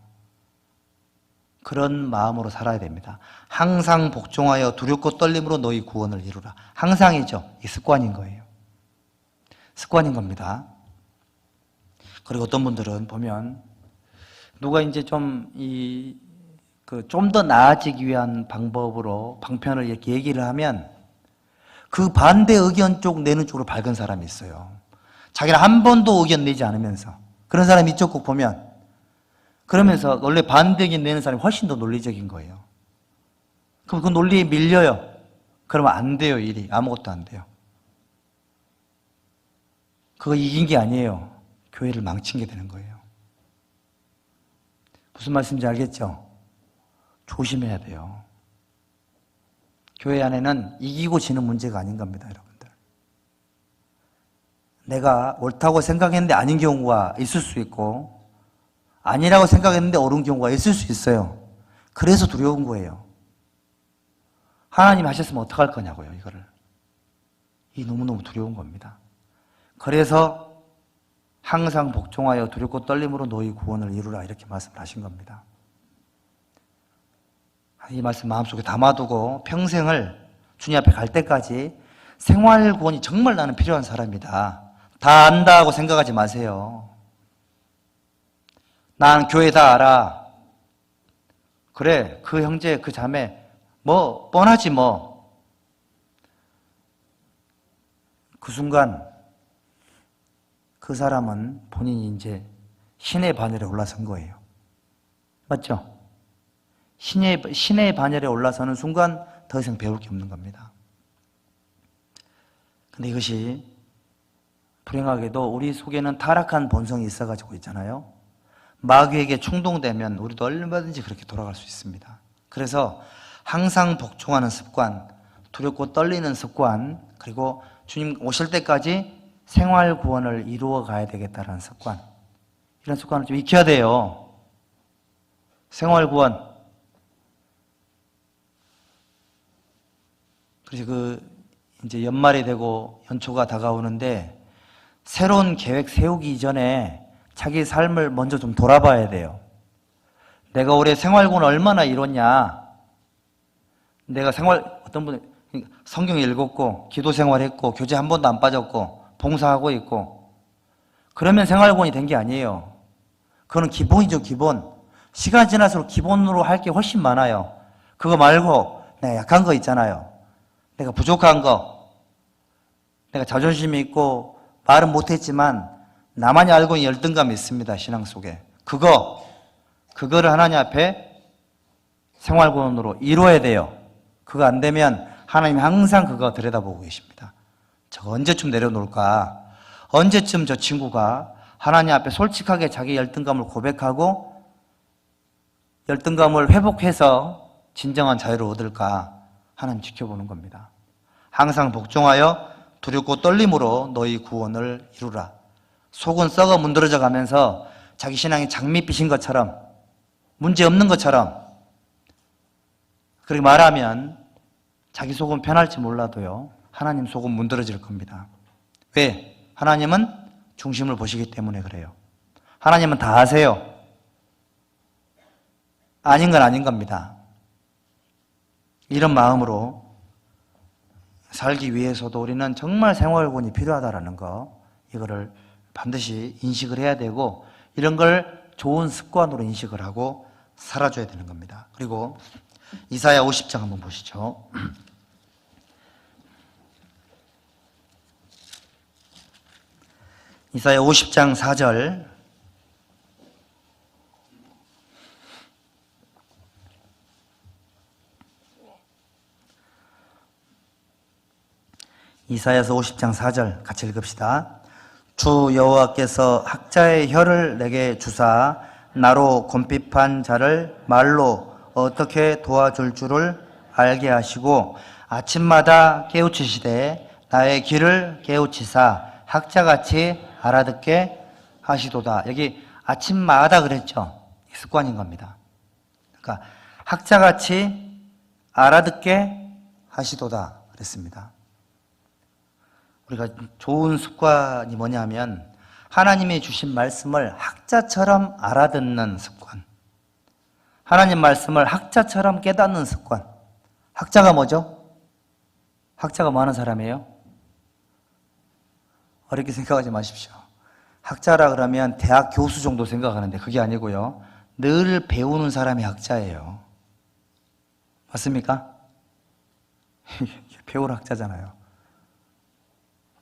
그런 마음으로 살아야 됩니다. 항상 복종하여 두렵고 떨림으로 너희 구원을 이루라. 항상이죠. 이 습관인 거예요. 습관인 겁니다. 그리고 어떤 분들은 보면 누가 이제 좀 더 나아지기 위한 방법으로 방편을 이렇게 얘기를 하면 그 반대 의견 쪽 내는 쪽으로 밝은 사람이 있어요. 자기는 한 번도 의견 내지 않으면서. 그런 사람 이쪽 꼭 보면 그러면서 원래 반대 의견 내는 사람이 훨씬 더 논리적인 거예요. 그럼 그 논리에 밀려요. 그러면 안 돼요. 일이 아무것도 안 돼요. 그거 이긴 게 아니에요. 교회를 망친 게 되는 거예요. 무슨 말씀인지 알겠죠? 조심해야 돼요. 교회 안에는 이기고 지는 문제가 아닌 겁니다, 여러분들. 내가 옳다고 생각했는데 아닌 경우가 있을 수 있고 아니라고 생각했는데 옳은 경우가 있을 수 있어요. 그래서 두려운 거예요. 하나님 하셨으면 어떡할 거냐고요, 이거를. 이 너무너무 두려운 겁니다. 그래서 항상 복종하여 두렵고 떨림으로 너희 구원을 이루라 이렇게 말씀하신 겁니다. 이 말씀 마음속에 담아두고 평생을 주님 앞에 갈 때까지 생활 구원이 정말 나는 필요한 사람이다. 다 안다고 생각하지 마세요. 난 교회 다 알아. 그래, 그 형제, 그 자매 뭐 뻔하지 뭐. 그 순간 그 사람은 본인이 이제 신의 반열에 올라선 거예요. 맞죠? 신의 반열에 올라서는 순간 더 이상 배울 게 없는 겁니다. 근데 이것이 불행하게도 우리 속에는 타락한 본성이 있어가지고 있잖아요. 마귀에게 충동되면 우리도 얼마든지 그렇게 돌아갈 수 있습니다. 그래서 항상 복종하는 습관, 두렵고 떨리는 습관, 그리고 주님 오실 때까지 생활 구원을 이루어 가야 되겠다는 습관, 이런 습관을 좀 익혀야 돼요. 생활 구원. 그래서 이제 연말이 되고 연초가 다가오는데 새로운 계획 세우기 이전에 자기 삶을 먼저 좀 돌아봐야 돼요. 내가 올해 생활구원 얼마나 이뤘냐? 내가 어떤 분은 성경 읽었고, 기도 생활했고, 교제 한 번도 안 빠졌고, 봉사하고 있고, 그러면 생활구원이 된 게 아니에요. 그거는 기본이죠, 기본. 시간 지날수록 기본으로 할 게 훨씬 많아요. 그거 말고 내가 약한 거 있잖아요. 내가 부족한 거, 내가 자존심이 있고 말은 못했지만 나만이 알고 있는 열등감이 있습니다, 신앙 속에. 그거를 하나님 앞에 생활구원으로 이루어야 돼요. 그거 안 되면 하나님이 항상 그거 들여다보고 계십니다. 저거 언제쯤 내려놓을까? 언제쯤 저 친구가 하나님 앞에 솔직하게 자기 열등감을 고백하고 열등감을 회복해서 진정한 자유를 얻을까? 하나님 지켜보는 겁니다. 항상 복종하여 두렵고 떨림으로 너희 구원을 이루라. 속은 썩어 문드러져 가면서 자기 신앙이 장밋빛인 것처럼, 문제 없는 것처럼 그렇게 말하면 자기 속은 편할지 몰라도요, 하나님 속은 문드러질 겁니다. 왜? 하나님은 중심을 보시기 때문에 그래요. 하나님은 다 아세요. 아닌 건 아닌 겁니다. 이런 마음으로 살기 위해서도 우리는 정말 생활권이 필요하다는 거, 이거를 반드시 인식을 해야 되고, 이런 걸 좋은 습관으로 인식을 하고 살아줘야 되는 겁니다. 그리고 이사야 50장 한번 보시죠. 이사야 50장 4절. 이사야서 50장 4절 같이 읽읍시다. 주 여호와께서 학자의 혀를 내게 주사 나로 곤핍한 자를 말로 어떻게 도와줄 줄을 알게 하시고 아침마다 깨우치시되 나의 귀를 깨우치사 학자같이 알아듣게 하시도다. 여기 아침마다 그랬죠. 습관인 겁니다. 그러니까 학자같이 알아듣게 하시도다 그랬습니다. 우리가 좋은 습관이 뭐냐면 하나님이 주신 말씀을 학자처럼 알아듣는 습관, 하나님 말씀을 학자처럼 깨닫는 습관. 학자가 뭐죠? 학자가 뭐 하는 사람이에요? 어렵게 생각하지 마십시오. 학자라 그러면 대학 교수 정도 생각하는데 그게 아니고요, 늘 배우는 사람이 학자예요. 맞습니까? 배울 학자잖아요.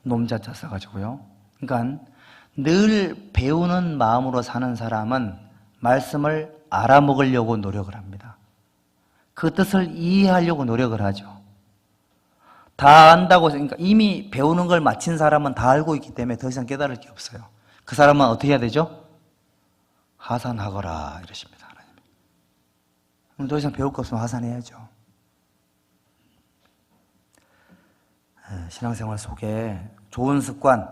놈자자 써가지고요. 그러니까 늘 배우는 마음으로 사는 사람은 말씀을 알아먹으려고 노력을 합니다. 그 뜻을 이해하려고 노력을 하죠. 다 안다고, 그러니까 이미 배우는 걸 마친 사람은 다 알고 있기 때문에 더 이상 깨달을 게 없어요. 그 사람은 어떻게 해야 되죠? 하산하거라 이러십니다, 하나님. 그럼 더 이상 배울 거 없으면 하산해야죠. 신앙생활 속에 좋은 습관,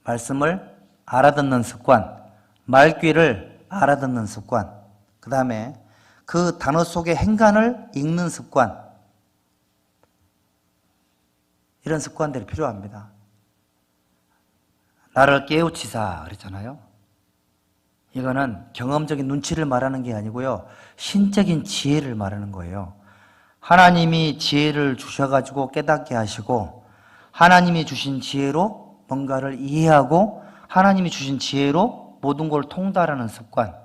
말씀을 알아듣는 습관, 말귀를 알아듣는 습관, 그 다음에 그 단어 속의 행간을 읽는 습관, 이런 습관들이 필요합니다. 나를 깨우치사 그랬잖아요. 이거는 경험적인 눈치를 말하는 게 아니고요, 신적인 지혜를 말하는 거예요. 하나님이 지혜를 주셔가지고 깨닫게 하시고, 하나님이 주신 지혜로 뭔가를 이해하고, 하나님이 주신 지혜로 모든 걸 통달하는 습관,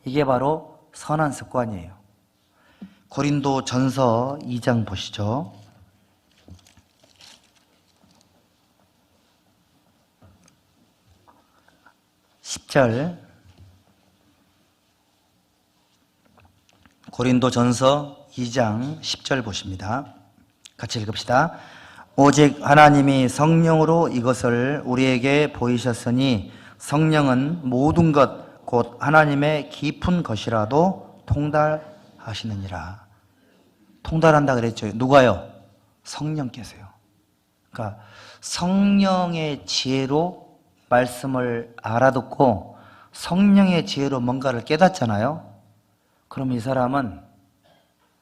이게 바로 선한 습관이에요. 고린도 전서 2장 보시죠. 10절. 고린도 전서 2장 10절 보십니다. 같이 읽읍시다. 오직 하나님이 성령으로 이것을 우리에게 보이셨으니 성령은 모든 것 곧 하나님의 깊은 것이라도 통달하시느니라. 통달한다 그랬죠. 누가요? 성령께서요. 그러니까 성령의 지혜로 말씀을 알아듣고 성령의 지혜로 뭔가를 깨닫잖아요. 그럼 이 사람은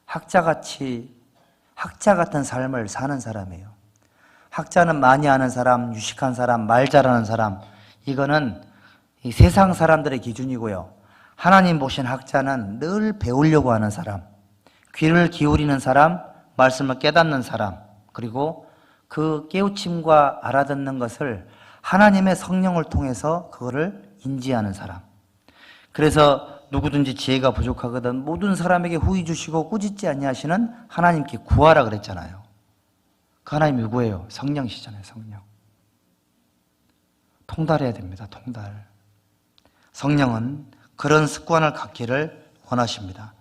학자 같은 삶을 사는 사람이에요. 학자는 많이 아는 사람, 유식한 사람, 말 잘하는 사람, 이거는 이 세상 사람들의 기준이고요. 하나님 보신 학자는 늘 배우려고 하는 사람, 귀를 기울이는 사람, 말씀을 깨닫는 사람, 그리고 그 깨우침과 알아듣는 것을 하나님의 성령을 통해서 그거를 인지하는 사람. 그래서 누구든지 지혜가 부족하거든 모든 사람에게 후히 주시고 꾸짖지 아니하시는 하나님께 구하라 그랬잖아요. 그 하나님이 누구예요? 성령이시잖아요. 성령. 통달해야 됩니다. 통달. 성령은 그런 습관을 갖기를 원하십니다.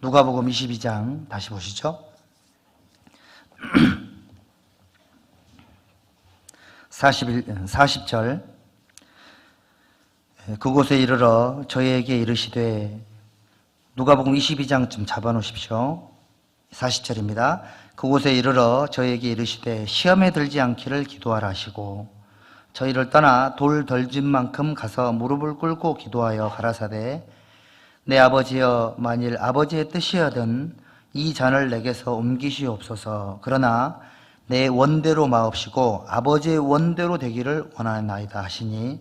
누가복음 22장 다시 보시죠. 40절. 그곳에 이르러 저희에게 이르시되, 누가복음 22장 좀 잡아놓으십시오. 40절입니다. 그곳에 이르러 저에게 이르시되 시험에 들지 않기를 기도하라 하시고 저희를 떠나 돌 덜진 만큼 가서 무릎을 꿇고 기도하여 가라사대 내 아버지여 만일 아버지의 뜻이여든 이 잔을 내게서 옮기시옵소서. 그러나 내 원대로 마옵시고 아버지의 원대로 되기를 원하나이다 하시니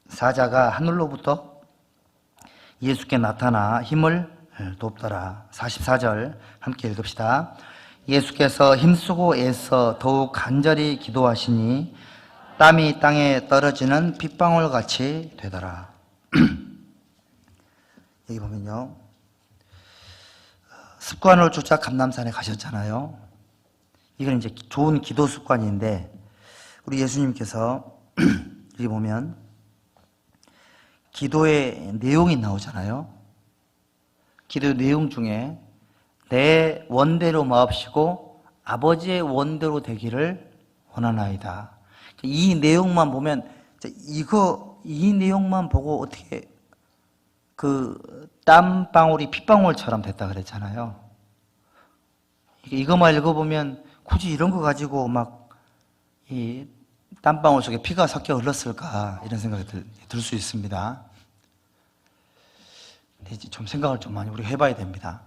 사자가 하늘로부터 예수께 나타나 힘을 돕더라. 44절 함께 읽읍시다. 예수께서 힘쓰고 애써 더욱 간절히 기도하시니 땀이 땅에 떨어지는 핏방울 같이 되더라. 여기 보면요, 습관을 쫓아 감람산에 가셨잖아요. 이건 이제 좋은 기도 습관인데 우리 예수님께서 여기 보면 기도의 내용이 나오잖아요. 기도의 내용 중에 내 원대로 마옵시고 아버지의 원대로 되기를 원하나이다. 이 내용만 보면 이 내용만 보고 어떻게 그 땀방울이 핏방울처럼 됐다 그랬잖아요. 이것만 읽어보면 굳이 이런 거 가지고 막 이 땀방울 속에 피가 섞여 흘렀을까 이런 생각이 들 수 있습니다. 좀 생각을 좀 많이 우리가 해봐야 됩니다.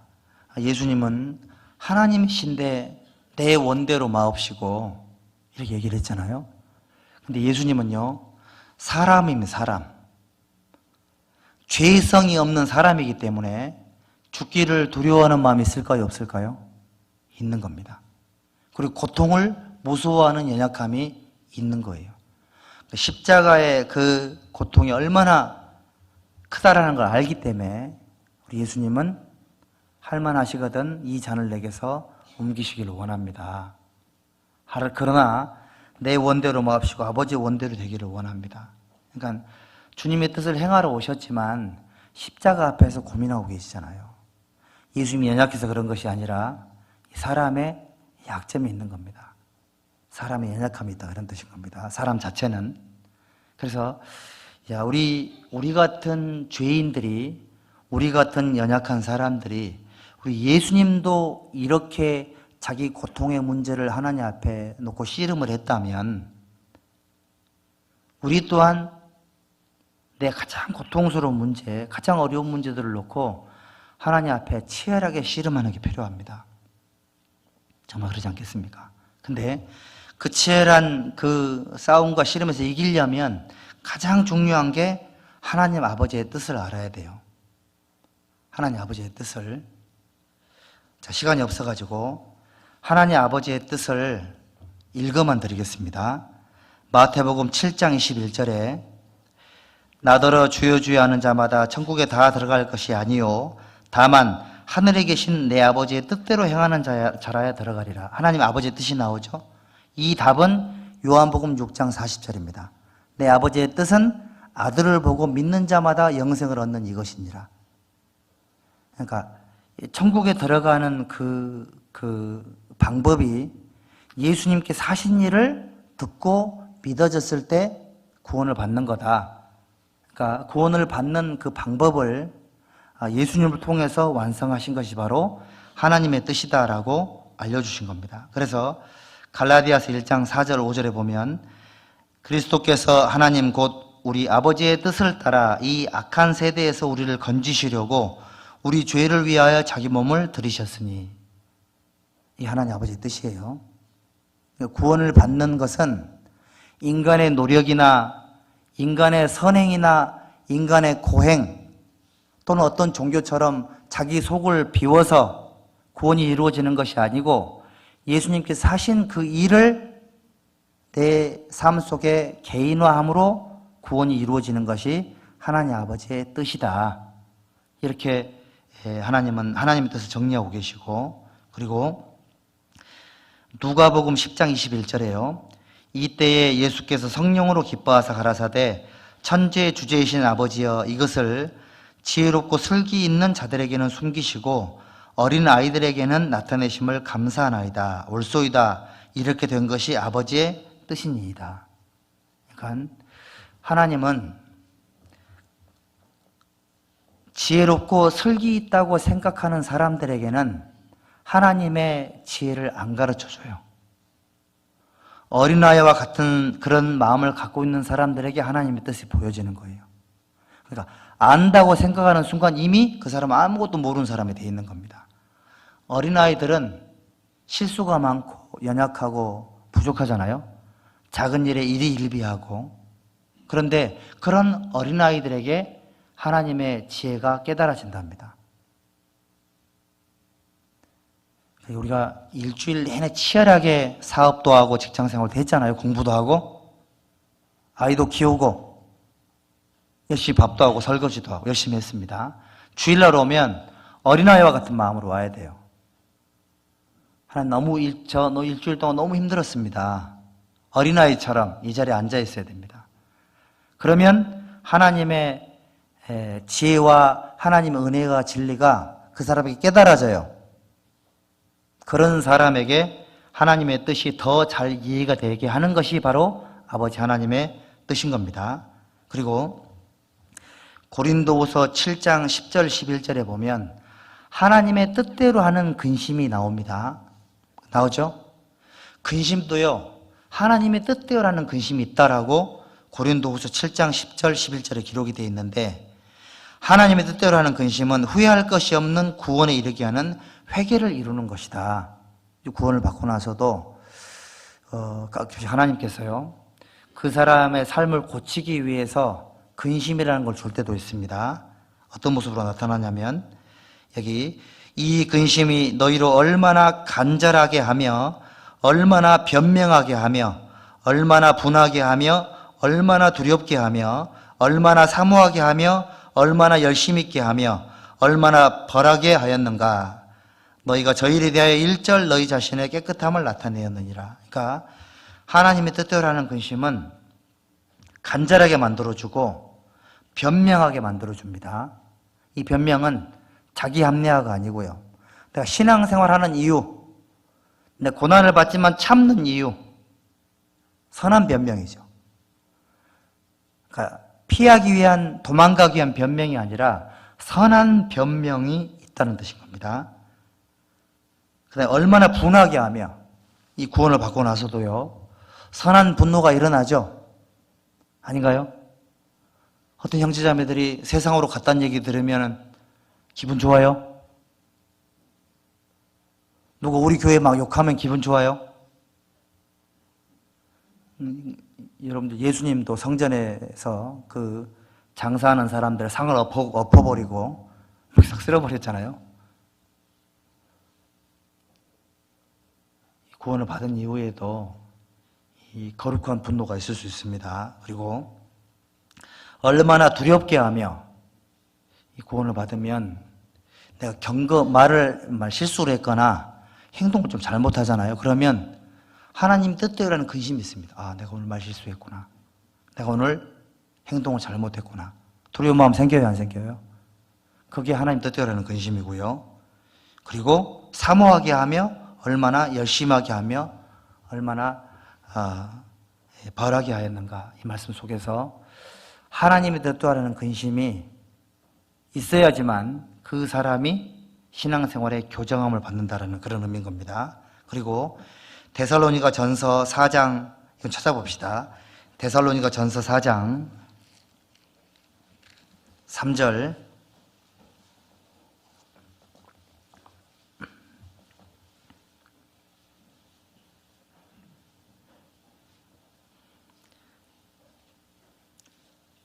예수님은 하나님이신데 내 원대로 마옵시고 이렇게 얘기를 했잖아요. 근데 예수님은요, 사람입니다. 사람. 죄성이 없는 사람이기 때문에 죽기를 두려워하는 마음이 있을까요? 없을까요? 있는 겁니다. 그리고 고통을 무서워하는 연약함이 있는 거예요. 십자가의 그 고통이 얼마나 크다라는 걸 알기 때문에 우리 예수님은 할만하시거든 이 잔을 내게서 옮기시기를 원합니다. 그러나 내 원대로 마옵시고 아버지의 원대로 되기를 원합니다. 그러니까 주님의 뜻을 행하러 오셨지만 십자가 앞에서 고민하고 계시잖아요. 예수님이 연약해서 그런 것이 아니라 사람의 약점이 있는 겁니다. 사람의 연약함이 있다 그런 뜻인 겁니다. 사람 자체는. 그래서 우리 같은 죄인들이, 우리 같은 연약한 사람들이, 우리 예수님도 이렇게 자기 고통의 문제를 하나님 앞에 놓고 씨름을 했다면 우리 또한 내 가장 고통스러운 문제, 가장 어려운 문제들을 놓고 하나님 앞에 치열하게 씨름하는 게 필요합니다. 정말 그러지 않겠습니까? 근데 그 치열한 그 싸움과 씨름에서 이기려면 가장 중요한 게 하나님 아버지의 뜻을 알아야 돼요. 하나님 아버지의 뜻을. 자, 시간이 없어가지고 하나님 아버지의 뜻을 읽어만 드리겠습니다. 마태복음 7장 21절에 나더러 주여 주여 하는 자마다 천국에 다 들어갈 것이 아니요 다만 하늘에 계신 내 아버지의 뜻대로 행하는 자라야 들어가리라. 하나님 아버지의 뜻이 나오죠. 이 답은 요한복음 6장 40절입니다. 내 아버지의 뜻은 아들을 보고 믿는 자마다 영생을 얻는 이것이니라. 그러니까 천국에 들어가는 그 방법이 예수님께 사신 일을 듣고 믿어졌을 때 구원을 받는 거다. 그러니까 구원을 받는 그 방법을 예수님을 통해서 완성하신 것이 바로 하나님의 뜻이다라고 알려주신 겁니다. 그래서 갈라디아서 1장 4절 5절에 보면 그리스도께서 하나님 곧 우리 아버지의 뜻을 따라 이 악한 세대에서 우리를 건지시려고 우리 죄를 위하여 자기 몸을 들이셨으니, 이 하나님 아버지의 뜻이에요. 구원을 받는 것은 인간의 노력이나 인간의 선행이나 인간의 고행 또는 어떤 종교처럼 자기 속을 비워서 구원이 이루어지는 것이 아니고 예수님께서 하신 그 일을 내 삶 속에 개인화함으로 구원이 이루어지는 것이 하나님 아버지의 뜻이다. 이렇게 하나님은 하나님의 뜻을 정리하고 계시고, 그리고 누가복음 10장 21절에요. 이때에 예수께서 성령으로 기뻐하사 가라사대 천지의 주제이신 아버지여 이것을 지혜롭고 슬기 있는 자들에게는 숨기시고 어린 아이들에게는 나타내심을 감사하나이다. 옳소이다. 이렇게 된 것이 아버지의 뜻이니이다. 그러니까 하나님은 지혜롭고 슬기 있다고 생각하는 사람들에게는 하나님의 지혜를 안 가르쳐줘요. 어린아이와 같은 그런 마음을 갖고 있는 사람들에게 하나님의 뜻이 보여지는 거예요. 그러니까 안다고 생각하는 순간 이미 그 사람은 아무것도 모르는 사람이 되어 있는 겁니다. 어린아이들은 실수가 많고 연약하고 부족하잖아요. 작은 일에 일희일비하고. 그런데 그런 어린아이들에게 하나님의 지혜가 깨달아진답니다. 우리가 일주일 내내 치열하게 사업도 하고 직장생활도 했잖아요. 공부도 하고 아이도 키우고 열심히 밥도 하고 설거지도 하고 열심히 했습니다. 주일날 오면 어린아이와 같은 마음으로 와야 돼요. 하나님 너 일주일 동안 너무 힘들었습니다. 어린아이처럼 이 자리에 앉아 있어야 됩니다. 그러면 하나님의 지혜와 하나님의 은혜와 진리가 그 사람에게 깨달아져요. 그런 사람에게 하나님의 뜻이 더 잘 이해가 되게 하는 것이 바로 아버지 하나님의 뜻인 겁니다. 그리고 고린도후서 7장 10절 11절에 보면 하나님의 뜻대로 하는 근심이 나옵니다. 나오죠? 근심도요, 하나님의 뜻대로 하는 근심이 있다라고 고린도후서 7장 10절 11절에 기록이 되어 있는데, 하나님의 뜻대로 하는 근심은 후회할 것이 없는 구원에 이르게 하는 회개를 이루는 것이다. 구원을 받고 나서도 하나님께서요, 그 사람의 삶을 고치기 위해서 근심이라는 걸 줄 때도 있습니다. 어떤 모습으로 나타나냐면, 여기 이 근심이 너희로 얼마나 간절하게 하며 얼마나 변명하게 하며 얼마나 분하게 하며 얼마나 두렵게 하며 얼마나 사모하게 하며 얼마나 열심 있게 하며 얼마나 벌하게 하였는가. 너희가 저희에 대하여 일절 너희 자신의 깨끗함을 나타내었느니라. 그러니까 하나님의 뜻대로 하는 근심은 간절하게 만들어주고 변명하게 만들어줍니다. 이 변명은 자기 합리화가 아니고요, 내가 신앙생활하는 이유, 내 고난을 받지만 참는 이유, 선한 변명이죠. 그러니까 피하기 위한, 도망가기 위한 변명이 아니라 선한 변명이 있다는 뜻인 겁니다. 그다음에 얼마나 분하게 하며, 이 구원을 받고 나서도요, 선한 분노가 일어나죠? 아닌가요? 어떤 형제자매들이 세상으로 갔다는 얘기 들으면 기분 좋아요? 누가 우리 교회 막 욕하면 기분 좋아요? 여러분들, 예수님도 성전에서 그 장사하는 사람들 상을 엎어버리고 싹 쓸어버렸잖아요. 구원을 받은 이후에도 이 거룩한 분노가 있을 수 있습니다. 그리고 얼마나 두렵게 하며, 이 구원을 받으면 내가 말을 실수를 했거나 행동을 좀 잘못하잖아요. 그러면 하나님 뜻대로라는 근심이 있습니다. 아, 내가 오늘 말 실수했구나. 내가 오늘 행동을 잘못했구나. 두려운 마음 생겨요, 안 생겨요? 그게 하나님 뜻대로라는 근심이고요. 그리고 사모하게 하며 얼마나 열심하게 하며 얼마나 벌하게 하였는가. 이 말씀 속에서 하나님의 뜻대로라는 근심이 있어야지만 그 사람이 신앙생활에 교정함을 받는다라는 그런 의미인 겁니다. 그리고 데살로니가 전서 4장, 이건 찾아봅시다. 데살로니가 전서 4장 3절.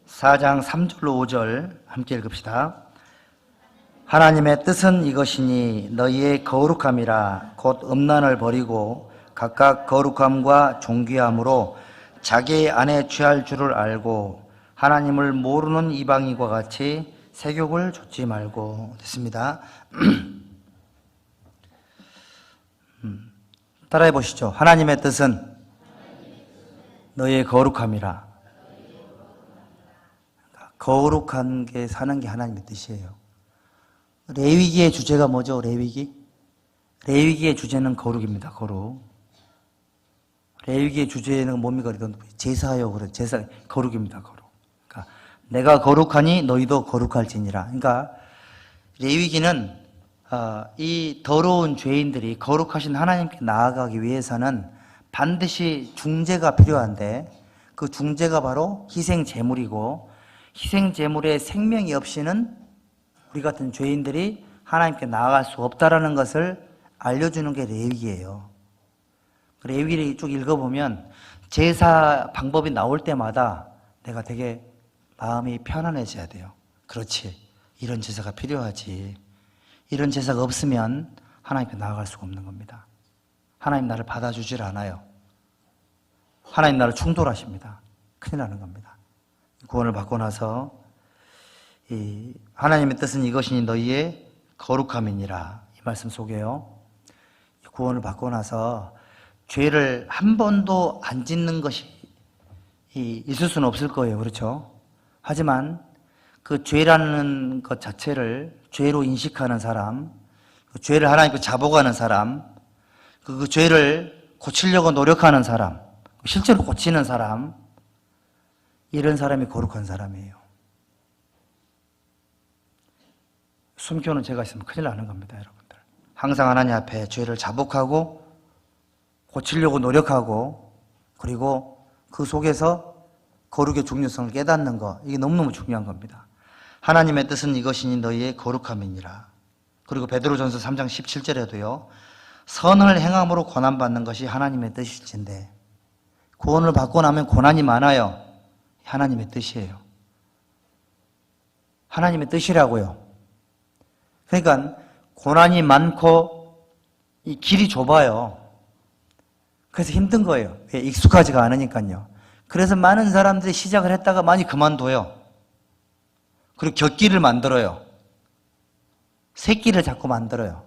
(4장) 3절로 5절 함께 읽읍시다. 하나님의 뜻은 이것이니 너희의 거룩함이라 곧 음란을 버리고 각각 거룩함과 존귀함으로 자기 안에 취할 줄을 알고 하나님을 모르는 이방인과 같이 세욕을 좇지 말고. 됐습니다. 따라해 보시죠. 하나님의 뜻은 너희의 거룩함이라. 거룩한 게 사는 게 하나님의 뜻이에요. 레위기의 주제가 뭐죠? 레위기의 주제는 거룩입니다. 거룩. 레위기의 주제는 뭡니까? 제사요. 그래. 제사, 거룩입니다. 거룩. 그러니까 내가 거룩하니 너희도 거룩할지니라. 그러니까 레위기는 이 더러운 죄인들이 거룩하신 하나님께 나아가기 위해서는 반드시 중재가 필요한데 그 중재가 바로 희생 제물이고 희생 제물의 생명이 없이는 우리 같은 죄인들이 하나님께 나아갈 수 없다라는 것을 알려주는 게 레위기예요. 레위기를 쭉 읽어보면 제사 방법이 나올 때마다 내가 되게 마음이 편안해져야 돼요. 그렇지, 이런 제사가 필요하지. 이런 제사가 없으면 하나님께 나아갈 수가 없는 겁니다. 하나님 나를 받아주질 않아요. 하나님 나를 충돌하십니다. 큰일 나는 겁니다. 구원을 받고 나서 하나님의 뜻은 이것이니 너희의 거룩함이니라, 이 말씀 속에요. 구원을 받고 나서 죄를 한 번도 안 짓는 것이 있을 수는 없을 거예요. 그렇죠? 하지만 그 죄라는 것 자체를 죄로 인식하는 사람, 그 죄를 하나님께 자복하는 사람, 그 죄를 고치려고 노력하는 사람, 실제로 고치는 사람, 이런 사람이 거룩한 사람이에요. 숨겨놓은 죄가 있으면 큰일 나는 겁니다, 여러분들. 항상 하나님 앞에 죄를 자복하고 고치려고 노력하고, 그리고 그 속에서 거룩의 중요성을 깨닫는 것, 이게 너무너무 중요한 겁니다. 하나님의 뜻은 이것이니 너희의 거룩함이니라. 그리고 베드로전서 3장 17절에도요, 선을 행함으로 고난받는 것이 하나님의 뜻일진데, 구원을 받고 나면 고난이 많아요. 하나님의 뜻이에요. 하나님의 뜻이라고요. 그러니까 고난이 많고 이 길이 좁아요. 그래서 힘든 거예요. 왜? 익숙하지가 않으니까요. 그래서 많은 사람들이 시작을 했다가 많이 그만둬요. 그리고 곁길을 만들어요. 새길을 자꾸 만들어요.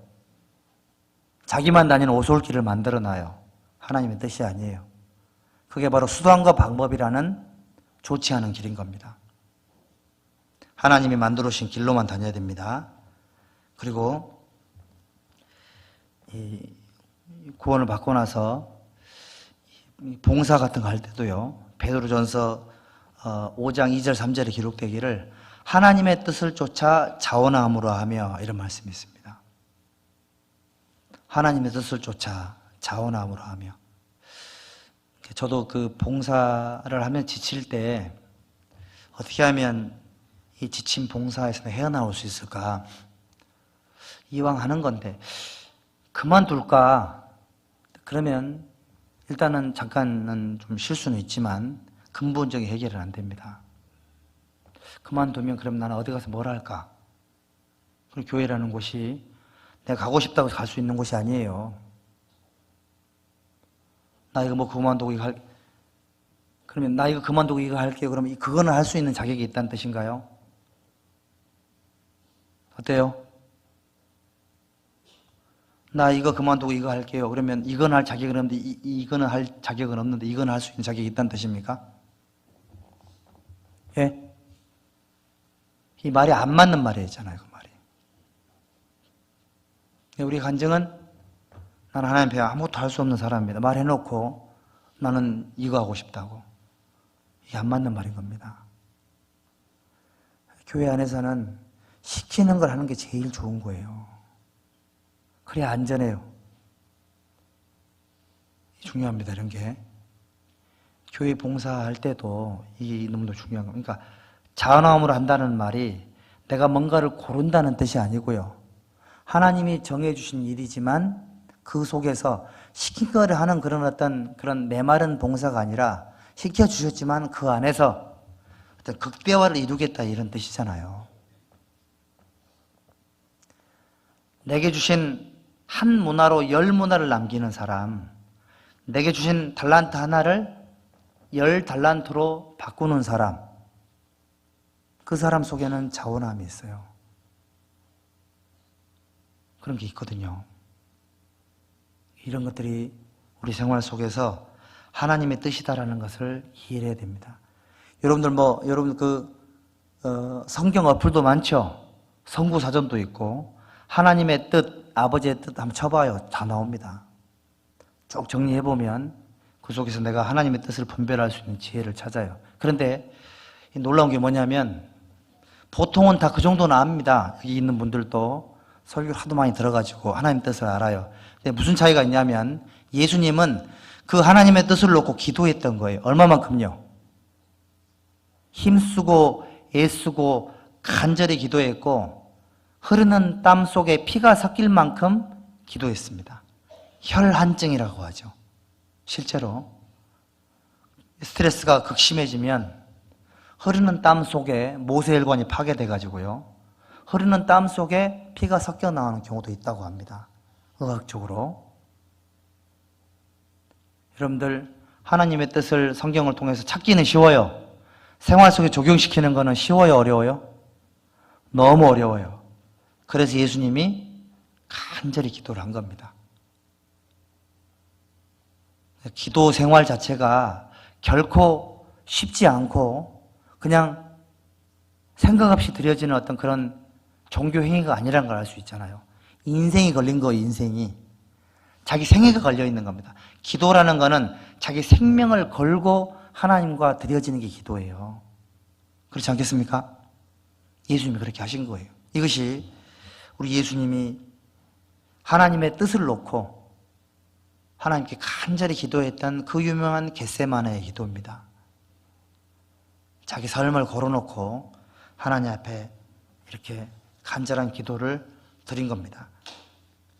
자기만 다니는 오솔길을 만들어놔요. 하나님의 뜻이 아니에요. 그게 바로 수단과 방법이라는 좋지 않은 길인 겁니다. 하나님이 만들어 주신 길로만 다녀야 됩니다. 그리고 이 구원을 받고 나서 봉사 같은 거 할 때도요, 베드로전서 5장 2절 3절에 기록되기를 하나님의 뜻을 쫓아 자원함으로 하며, 이런 말씀이 있습니다. 하나님의 뜻을 쫓아 자원함으로 하며. 저도 그 봉사를 하면 지칠 때 어떻게 하면 이 지친 봉사에서 헤어나올 수 있을까? 이왕 하는 건데 그만둘까? 그러면 일단은 잠깐은 좀 쉴 수는 있지만 근본적인 해결은 안 됩니다. 그만두면 그럼 나는 어디 가서 뭘 할까? 그리고 교회라는 곳이 내가 가고 싶다고 갈 수 있는 곳이 아니에요. 나 이거 뭐 그만두고 이거 그러면 나 이거 그만두고 이거 할게요. 그러면 그거는 할 수 있는 자격이 있다는 뜻인가요? 어때요? 나 이거 그만두고 이거 할게요. 그러면 이건 할 자격은 없는데 이거는 할 자격은 없는데 이건 할 수 있는 자격이 있다는 뜻입니까? 예? 이 말이 안 맞는 말이잖아요, 그 말이. 우리 간증은 나는 하나님 앞에 아무것도 할 수 없는 사람입니다. 말해놓고 나는 이거 하고 싶다고. 이게 안 맞는 말인 겁니다. 교회 안에서는 시키는 걸 하는 게 제일 좋은 거예요. 그래야 안전해요. 중요합니다, 이런 게. 교회 봉사할 때도 이게 너무도 중요한 겁니다. 그러니까 자원함으로 한다는 말이 내가 뭔가를 고른다는 뜻이 아니고요. 하나님이 정해주신 일이지만 그 속에서 시킨 거를 하는 그런 메마른 봉사가 아니라 시켜주셨지만 그 안에서 어떤 극대화를 이루겠다, 이런 뜻이잖아요. 내게 주신 한 문화로 10문화를 남기는 사람, 내게 주신 달란트 하나를 10달란트로 바꾸는 사람, 그 사람 속에는 자원함이 있어요. 그런 게 있거든요. 이런 것들이 우리 생활 속에서 하나님의 뜻이다라는 것을 이해해야 됩니다. 여러분들 성경 어플도 많죠? 성구사전도 있고, 하나님의 뜻, 아버지의 뜻 한번 쳐봐요. 다 나옵니다. 쭉 정리해보면 그 속에서 내가 하나님의 뜻을 분별할 수 있는 지혜를 찾아요. 그런데 놀라운 게 뭐냐면 보통은 다 그 정도는 압니다. 여기 있는 분들도 설교를 하도 많이 들어가지고 하나님 뜻을 알아요. 근데 무슨 차이가 있냐면 예수님은 그 하나님의 뜻을 놓고 기도했던 거예요. 얼마만큼요? 힘쓰고 애쓰고 간절히 기도했고 흐르는 땀 속에 피가 섞일 만큼 기도했습니다. 혈한증이라고 하죠. 실제로 스트레스가 극심해지면 흐르는 땀 속에 모세혈관이 파괴돼 가지고요. 흐르는 땀 속에 피가 섞여 나오는 경우도 있다고 합니다. 의학적으로. 여러분들 하나님의 뜻을 성경을 통해서 찾기는 쉬워요. 생활 속에 적용시키는 거는 쉬워요, 어려워요? 너무 어려워요. 그래서 예수님이 간절히 기도를 한 겁니다. 기도 생활 자체가 결코 쉽지 않고 그냥 생각 없이 드려지는 어떤 그런 종교 행위가 아니라는 걸 알 수 있잖아요. 인생이 걸린 거예요, 인생이. 자기 생애가 걸려 있는 겁니다. 기도라는 거는 자기 생명을 걸고 하나님과 드려지는 게 기도예요. 그렇지 않겠습니까? 예수님이 그렇게 하신 거예요. 이것이 우리 예수님이 하나님의 뜻을 놓고 하나님께 간절히 기도했던 그 유명한 겟세마네의 기도입니다. 자기 삶을 걸어놓고 하나님 앞에 이렇게 간절한 기도를 드린 겁니다.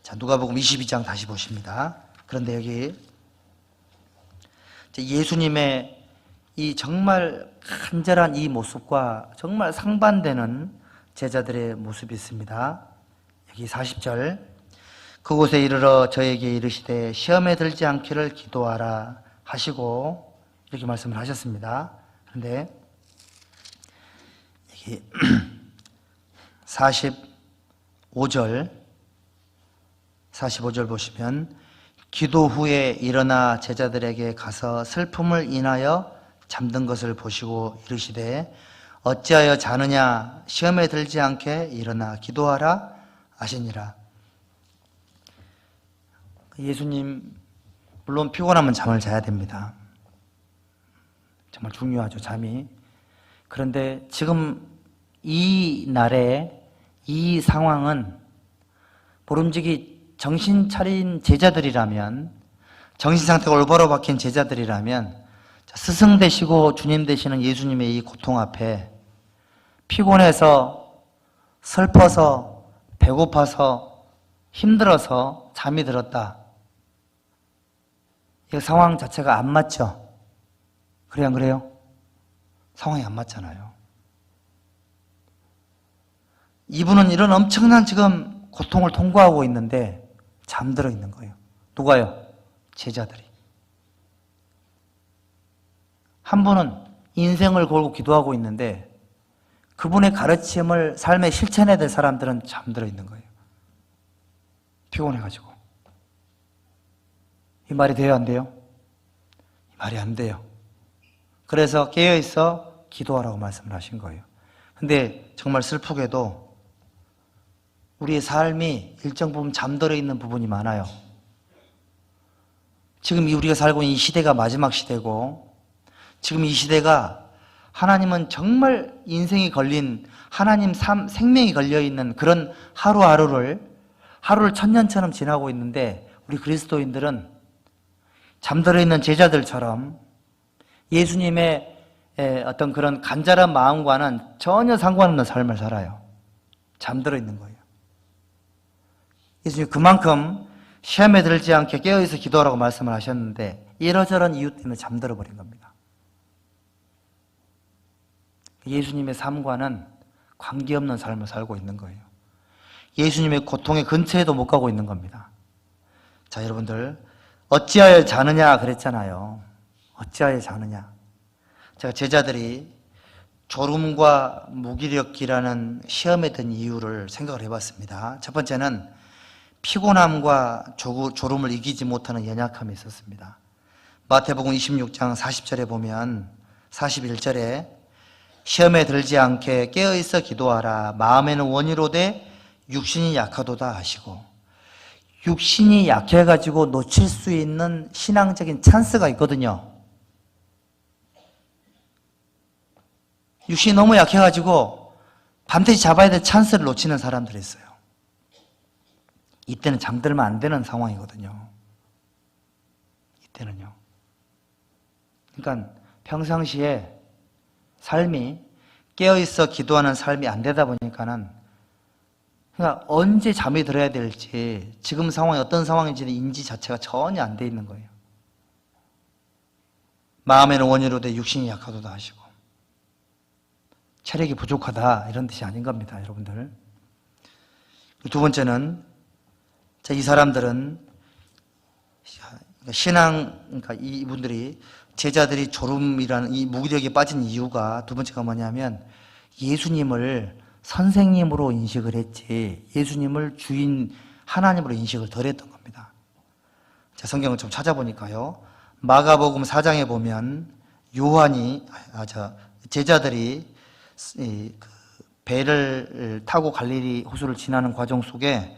자, 누가복음 22장 다시 보십니다. 그런데 여기 예수님의 이 정말 간절한 이 모습과 정말 상반되는 제자들의 모습이 있습니다. 여기 40절, 그곳에 이르러 저에게 이르시되 시험에 들지 않기를 기도하라 하시고 이렇게 말씀을 하셨습니다. 그런데 여기 45절 보시면 기도 후에 일어나 제자들에게 가서 슬픔을 인하여 잠든 것을 보시고 이르시되 어찌하여 자느냐 시험에 들지 않게 일어나 기도하라 하시니라. 예수님 물론 피곤하면 잠을 자야 됩니다. 정말 중요하죠, 잠이. 그런데 지금 이 날에 이 상황은 모름지기 정신 차린 제자들이라면, 정신 상태가 올바로 박힌 제자들이라면 스승 되시고 주님 되시는 예수님의 이 고통 앞에 피곤해서 슬퍼서 배고파서 힘들어서 잠이 들었다. 이 상황 자체가 안 맞죠? 그래요, 안 그래요? 상황이 안 맞잖아요. 이분은 이런 엄청난 지금 고통을 통과하고 있는데 잠들어 있는 거예요. 누가요? 제자들이. 한 분은 인생을 걸고 기도하고 있는데 그분의 가르침을 삶에 실천해야 될 사람들은 잠들어 있는 거예요. 피곤해가지고. 이 말이 돼요, 안 돼요? 이 말이 안 돼요. 그래서 깨어있어 기도하라고 말씀을 하신 거예요. 근데 정말 슬프게도 우리의 삶이 일정 부분 잠들어 있는 부분이 많아요. 지금 우리가 살고 있는 이 시대가 마지막 시대고 지금 이 시대가 하나님은 정말 인생이 걸린 하나님 생명이 걸려있는 그런 하루를 천년처럼 지나고 있는데 우리 그리스도인들은 잠들어 있는 제자들처럼 예수님의 어떤 그런 간절한 마음과는 전혀 상관없는 삶을 살아요. 잠들어 있는 거예요. 예수님 그만큼 시험에 들지 않게 깨어있어 기도하라고 말씀을 하셨는데 이러저런 이유 때문에 잠들어 버린 겁니다. 예수님의 삶과는 관계없는 삶을 살고 있는 거예요. 예수님의 고통의 근처에도 못 가고 있는 겁니다. 자, 여러분들 어찌하여 자느냐 그랬잖아요. 어찌하여 자느냐. 제가 제자들이 졸음과 무기력이라는 시험에 든 이유를 생각을 해봤습니다. 첫 번째는 피곤함과 졸음을 이기지 못하는 연약함이 있었습니다. 마태복음 26장 40절에 보면 41절에 시험에 들지 않게 깨어있어 기도하라. 마음에는 원이로되 육신이 약하도다 하시고, 육신이 약해가지고 놓칠 수 있는 신앙적인 찬스가 있거든요. 육신이 너무 약해가지고 반드시 잡아야 될 찬스를 놓치는 사람들이 있어요. 이때는 잠들면 안 되는 상황이거든요. 이때는요. 그러니까 평상시에 삶이 깨어있어 기도하는 삶이 안 되다 보니까는 그러니까 언제 잠이 들어야 될지 지금 상황이 어떤 상황인지는 인지 자체가 전혀 안 돼 있는 거예요. 마음에는 원이로되 육신이 약하도다 하시고 체력이 부족하다 이런 뜻이 아닌 겁니다, 여러분들. 두 번째는 이 사람들은 그러니까 이분들이 제자들이 졸음이라는 이 무기력에 빠진 이유가 두 번째가 뭐냐면 예수님을 선생님으로 인식을 했지 예수님을 주인 하나님으로 인식을 덜 했던 겁니다. 자, 성경을 좀 찾아보니까요. 마가복음 4장에 보면 제자들이 그 배를 타고 갈릴리 호수를 지나는 과정 속에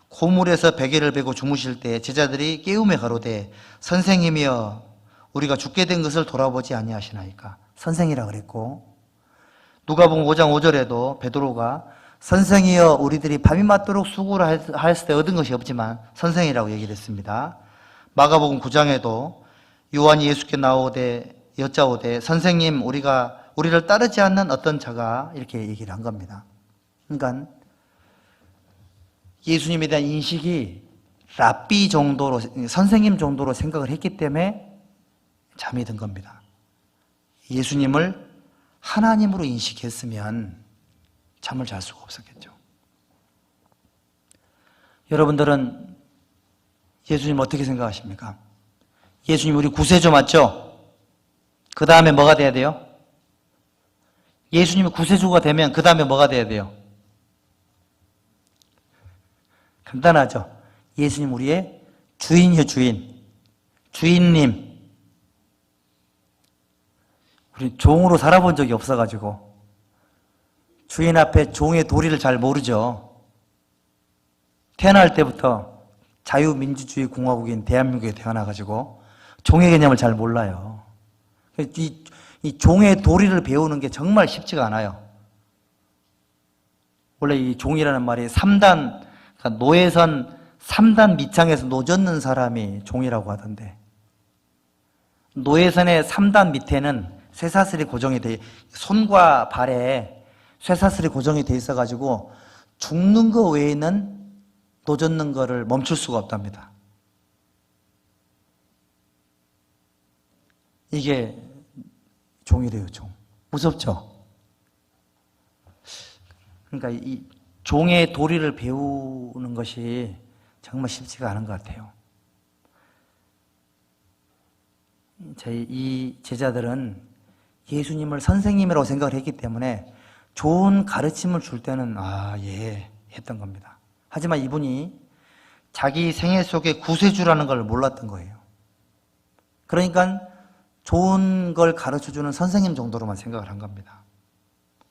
고물에서 베개를 베고 주무실 때 제자들이 깨우며 가로되 선생님이여 우리가 죽게 된 것을 돌아보지 아니하시나이까. 선생이라 그랬고 누가복음 5장 5절에도 베드로가 선생이여 우리들이 밤이 맞도록 수고를 하였을 때 얻은 것이 없지만 선생이라고 얘기를 했습니다. 마가복음 9장에도 요한이 예수께 나오되 여짜오되 선생님 우리를 따르지 않는 어떤 자가 이렇게 얘기를 한 겁니다. 그러니까 예수님에 대한 인식이 랍비 정도로 선생님 정도로 생각을 했기 때문에 잠이 든 겁니다. 예수님을 하나님으로 인식했으면 잠을 잘 수가 없었겠죠. 여러분들은 예수님 어떻게 생각하십니까? 예수님 우리 구세주 맞죠? 그 다음에 뭐가 돼야 돼요? 예수님이 구세주가 되면 그 다음에 뭐가 돼야 돼요? 간단하죠? 예수님 우리의 주인이요 주인님. 우리 종으로 살아본 적이 없어가지고 주인 앞에 종의 도리를 잘 모르죠. 태어날 때부터 자유민주주의 공화국인 대한민국에 태어나가지고 종의 개념을 잘 몰라요. 이 종의 도리를 배우는 게 정말 쉽지가 않아요. 원래 이 종이라는 말이 3단, 그러니까 노예선 3단 밑창에서 노젓는 사람이 종이라고 하던데 노예선의 3단 밑에는 쇠사슬이 고정이 돼, 손과 발에 쇠사슬이 고정이 돼 있어가지고 죽는 거 외에는 노젓는 거를 멈출 수가 없답니다. 이게 종이래요, 종. 무섭죠? 그러니까 이 종의 도리를 배우는 것이 정말 쉽지가 않은 것 같아요. 이 제자들은 예수님을 선생님이라고 생각을 했기 때문에 좋은 가르침을 줄 때는 예 했던 겁니다. 하지만 이분이 자기 생애 속에 구세주라는 걸 몰랐던 거예요. 그러니까 좋은 걸 가르쳐주는 선생님 정도로만 생각을 한 겁니다.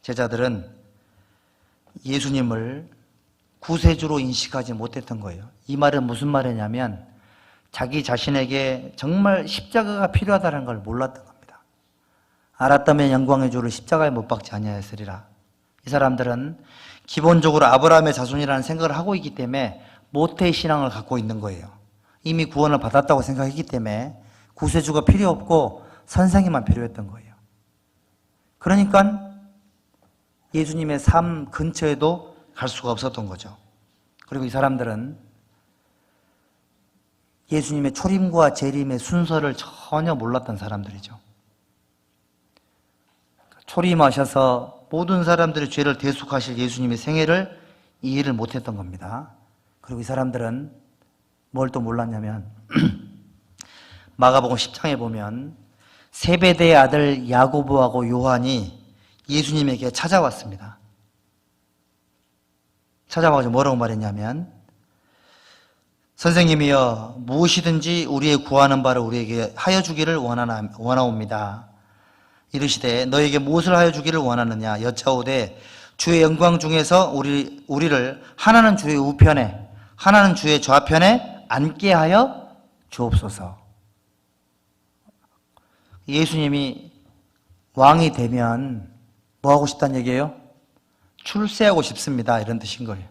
제자들은 예수님을 구세주로 인식하지 못했던 거예요. 이 말은 무슨 말이냐면 자기 자신에게 정말 십자가가 필요하다는 걸 몰랐던 겁니다. 알았다면 영광의 주를 십자가에 못 박지 아니하였으리라. 이 사람들은 기본적으로 아브라함의 자손이라는 생각을 하고 있기 때문에 모태의 신앙을 갖고 있는 거예요. 이미 구원을 받았다고 생각했기 때문에 구세주가 필요 없고 선생님만 필요했던 거예요. 그러니까 예수님의 삶 근처에도 갈 수가 없었던 거죠. 그리고 이 사람들은 예수님의 초림과 재림의 순서를 전혀 몰랐던 사람들이죠. 초림하셔서 모든 사람들의 죄를 대속하실 예수님의 생애를 이해를 못했던 겁니다. 그리고 이 사람들은 뭘 또 몰랐냐면 마가복음 10장에 보면 세베대의 아들 야고보하고 요한이 예수님에게 찾아왔습니다. 찾아와서 뭐라고 말했냐면 선생님이여 무엇이든지 우리의 구하는 바를 우리에게 하여 주기를 원하옵니다. 이르시되 너에게 무엇을 하여 주기를 원하느냐 여짜오되 주의 영광 중에서 우리를 하나는 주의 우편에 하나는 주의 좌편에 앉게 하여 주옵소서. 예수님이 왕이 되면 뭐 하고 싶다는 얘기예요? 출세하고 싶습니다. 이런 뜻인 거예요.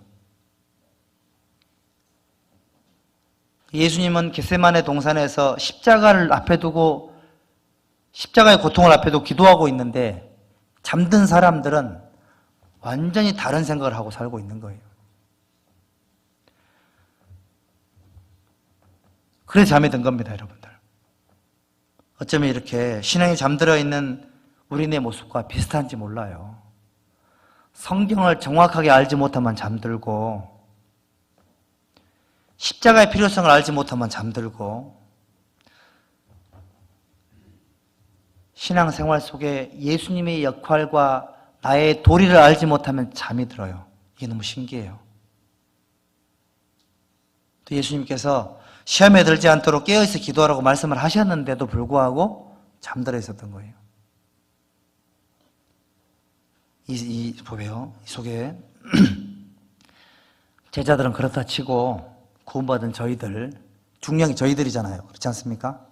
예수님은 겟세마네 동산에서 십자가를 앞에 두고 십자가의 고통을 앞에 두고 기도하고 있는데 잠든 사람들은 완전히 다른 생각을 하고 살고 있는 거예요. 그래서 잠이 든 겁니다, 여러분들. 어쩌면 이렇게 신앙이 잠들어 있는 우리네 모습과 비슷한지 몰라요. 성경을 정확하게 알지 못하면 잠들고, 십자가의 필요성을 알지 못하면 잠들고, 신앙생활 속에 예수님의 역할과 나의 도리를 알지 못하면 잠이 들어요. 이게 너무 신기해요. 또 예수님께서 시험에 들지 않도록 깨어있어 기도하라고 말씀을 하셨는데도 불구하고 잠들어 있었던 거예요. 보세요. 이 속에 제자들은 그렇다 치고 구원받은 저희들, 중량이 저희들이잖아요. 그렇지 않습니까?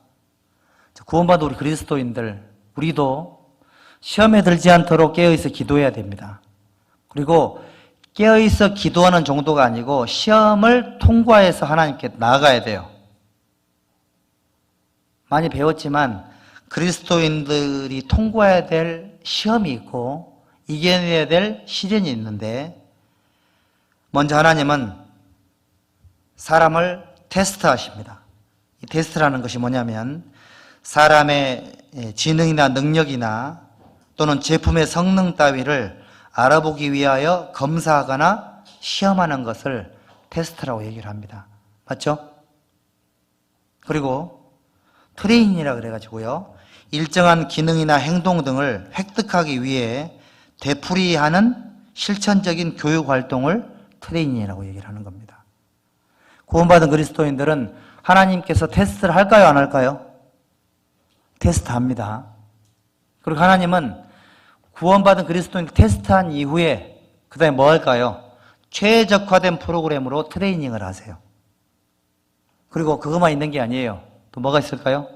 구원받은 우리 그리스도인들, 우리도 시험에 들지 않도록 깨어있어 기도해야 됩니다. 그리고 깨어있어 기도하는 정도가 아니고 시험을 통과해서 하나님께 나아가야 돼요. 많이 배웠지만 그리스도인들이 통과해야 될 시험이 있고 이겨내야 될 시련이 있는데, 먼저 하나님은 사람을 테스트하십니다. 이 테스트라는 것이 뭐냐면 사람의 지능이나 능력이나 또는 제품의 성능 따위를 알아보기 위하여 검사하거나 시험하는 것을 테스트라고 얘기를 합니다. 맞죠? 그리고 트레이닝이라 그래가지고요, 일정한 기능이나 행동 등을 획득하기 위해 되풀이하는 실천적인 교육 활동을 트레이닝이라고 얘기를 하는 겁니다. 구원받은 그리스도인들은 하나님께서 테스트를 할까요, 안 할까요? 테스트합니다. 그리고 하나님은 구원받은 그리스도인들 테스트한 이후에 그 다음에 뭐 할까요? 최적화된 프로그램으로 트레이닝을 하세요. 그리고 그것만 있는 게 아니에요. 또 뭐가 있을까요?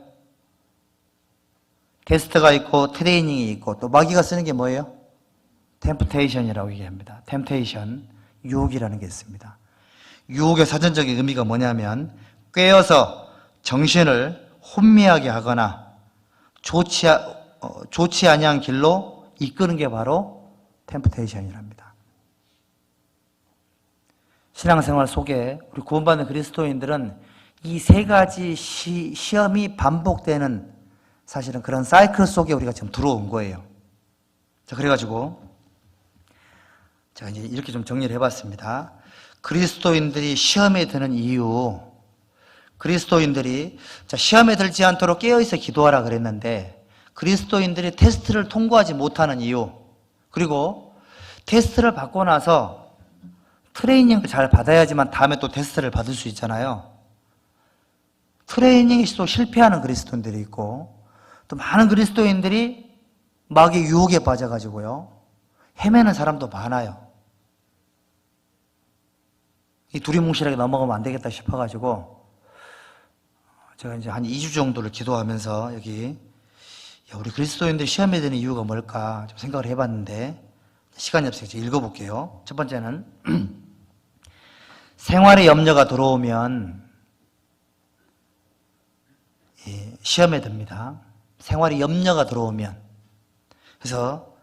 테스트가 있고 트레이닝이 있고 또 마귀가 쓰는 게 뭐예요? 템프테이션이라고 얘기합니다. 템테이션, 유혹이라는 게 있습니다. 유혹의 사전적인 의미가 뭐냐면 꿰어서 정신을 혼미하게 하거나 좋지 아니한 길로 이끄는 게 바로 템프테이션이랍니다. 신앙생활 속에 우리 구원받는 그리스도인들은 이 세 가지 시험이 반복되는 사실은 그런 사이클 속에 우리가 지금 들어온 거예요. 자, 그래가지고 제가 이제 이렇게 좀 정리를 해봤습니다. 그리스도인들이 시험에 드는 이유, 그리스도인들이 시험에 들지 않도록 깨어있어 기도하라 그랬는데 그리스도인들이 테스트를 통과하지 못하는 이유, 그리고 테스트를 받고 나서 트레이닝을 잘 받아야지만 다음에 또 테스트를 받을 수 있잖아요. 트레이닝이 또 실패하는 그리스도인들이 있고 또 많은 그리스도인들이 마귀의 유혹에 빠져가지고요 헤매는 사람도 많아요. 이 두리뭉실하게 넘어가면 안 되겠다 싶어가지고 제가 이제 한 2주 정도를 기도하면서 여기 우리 그리스도인들이 시험에 드는 이유가 뭘까 좀 생각을 해봤는데 시간이 없어서 이제 읽어볼게요. 첫 번째는 생활의 염려가 들어오면 시험에 듭니다. 생활의 염려가 들어오면. 그래서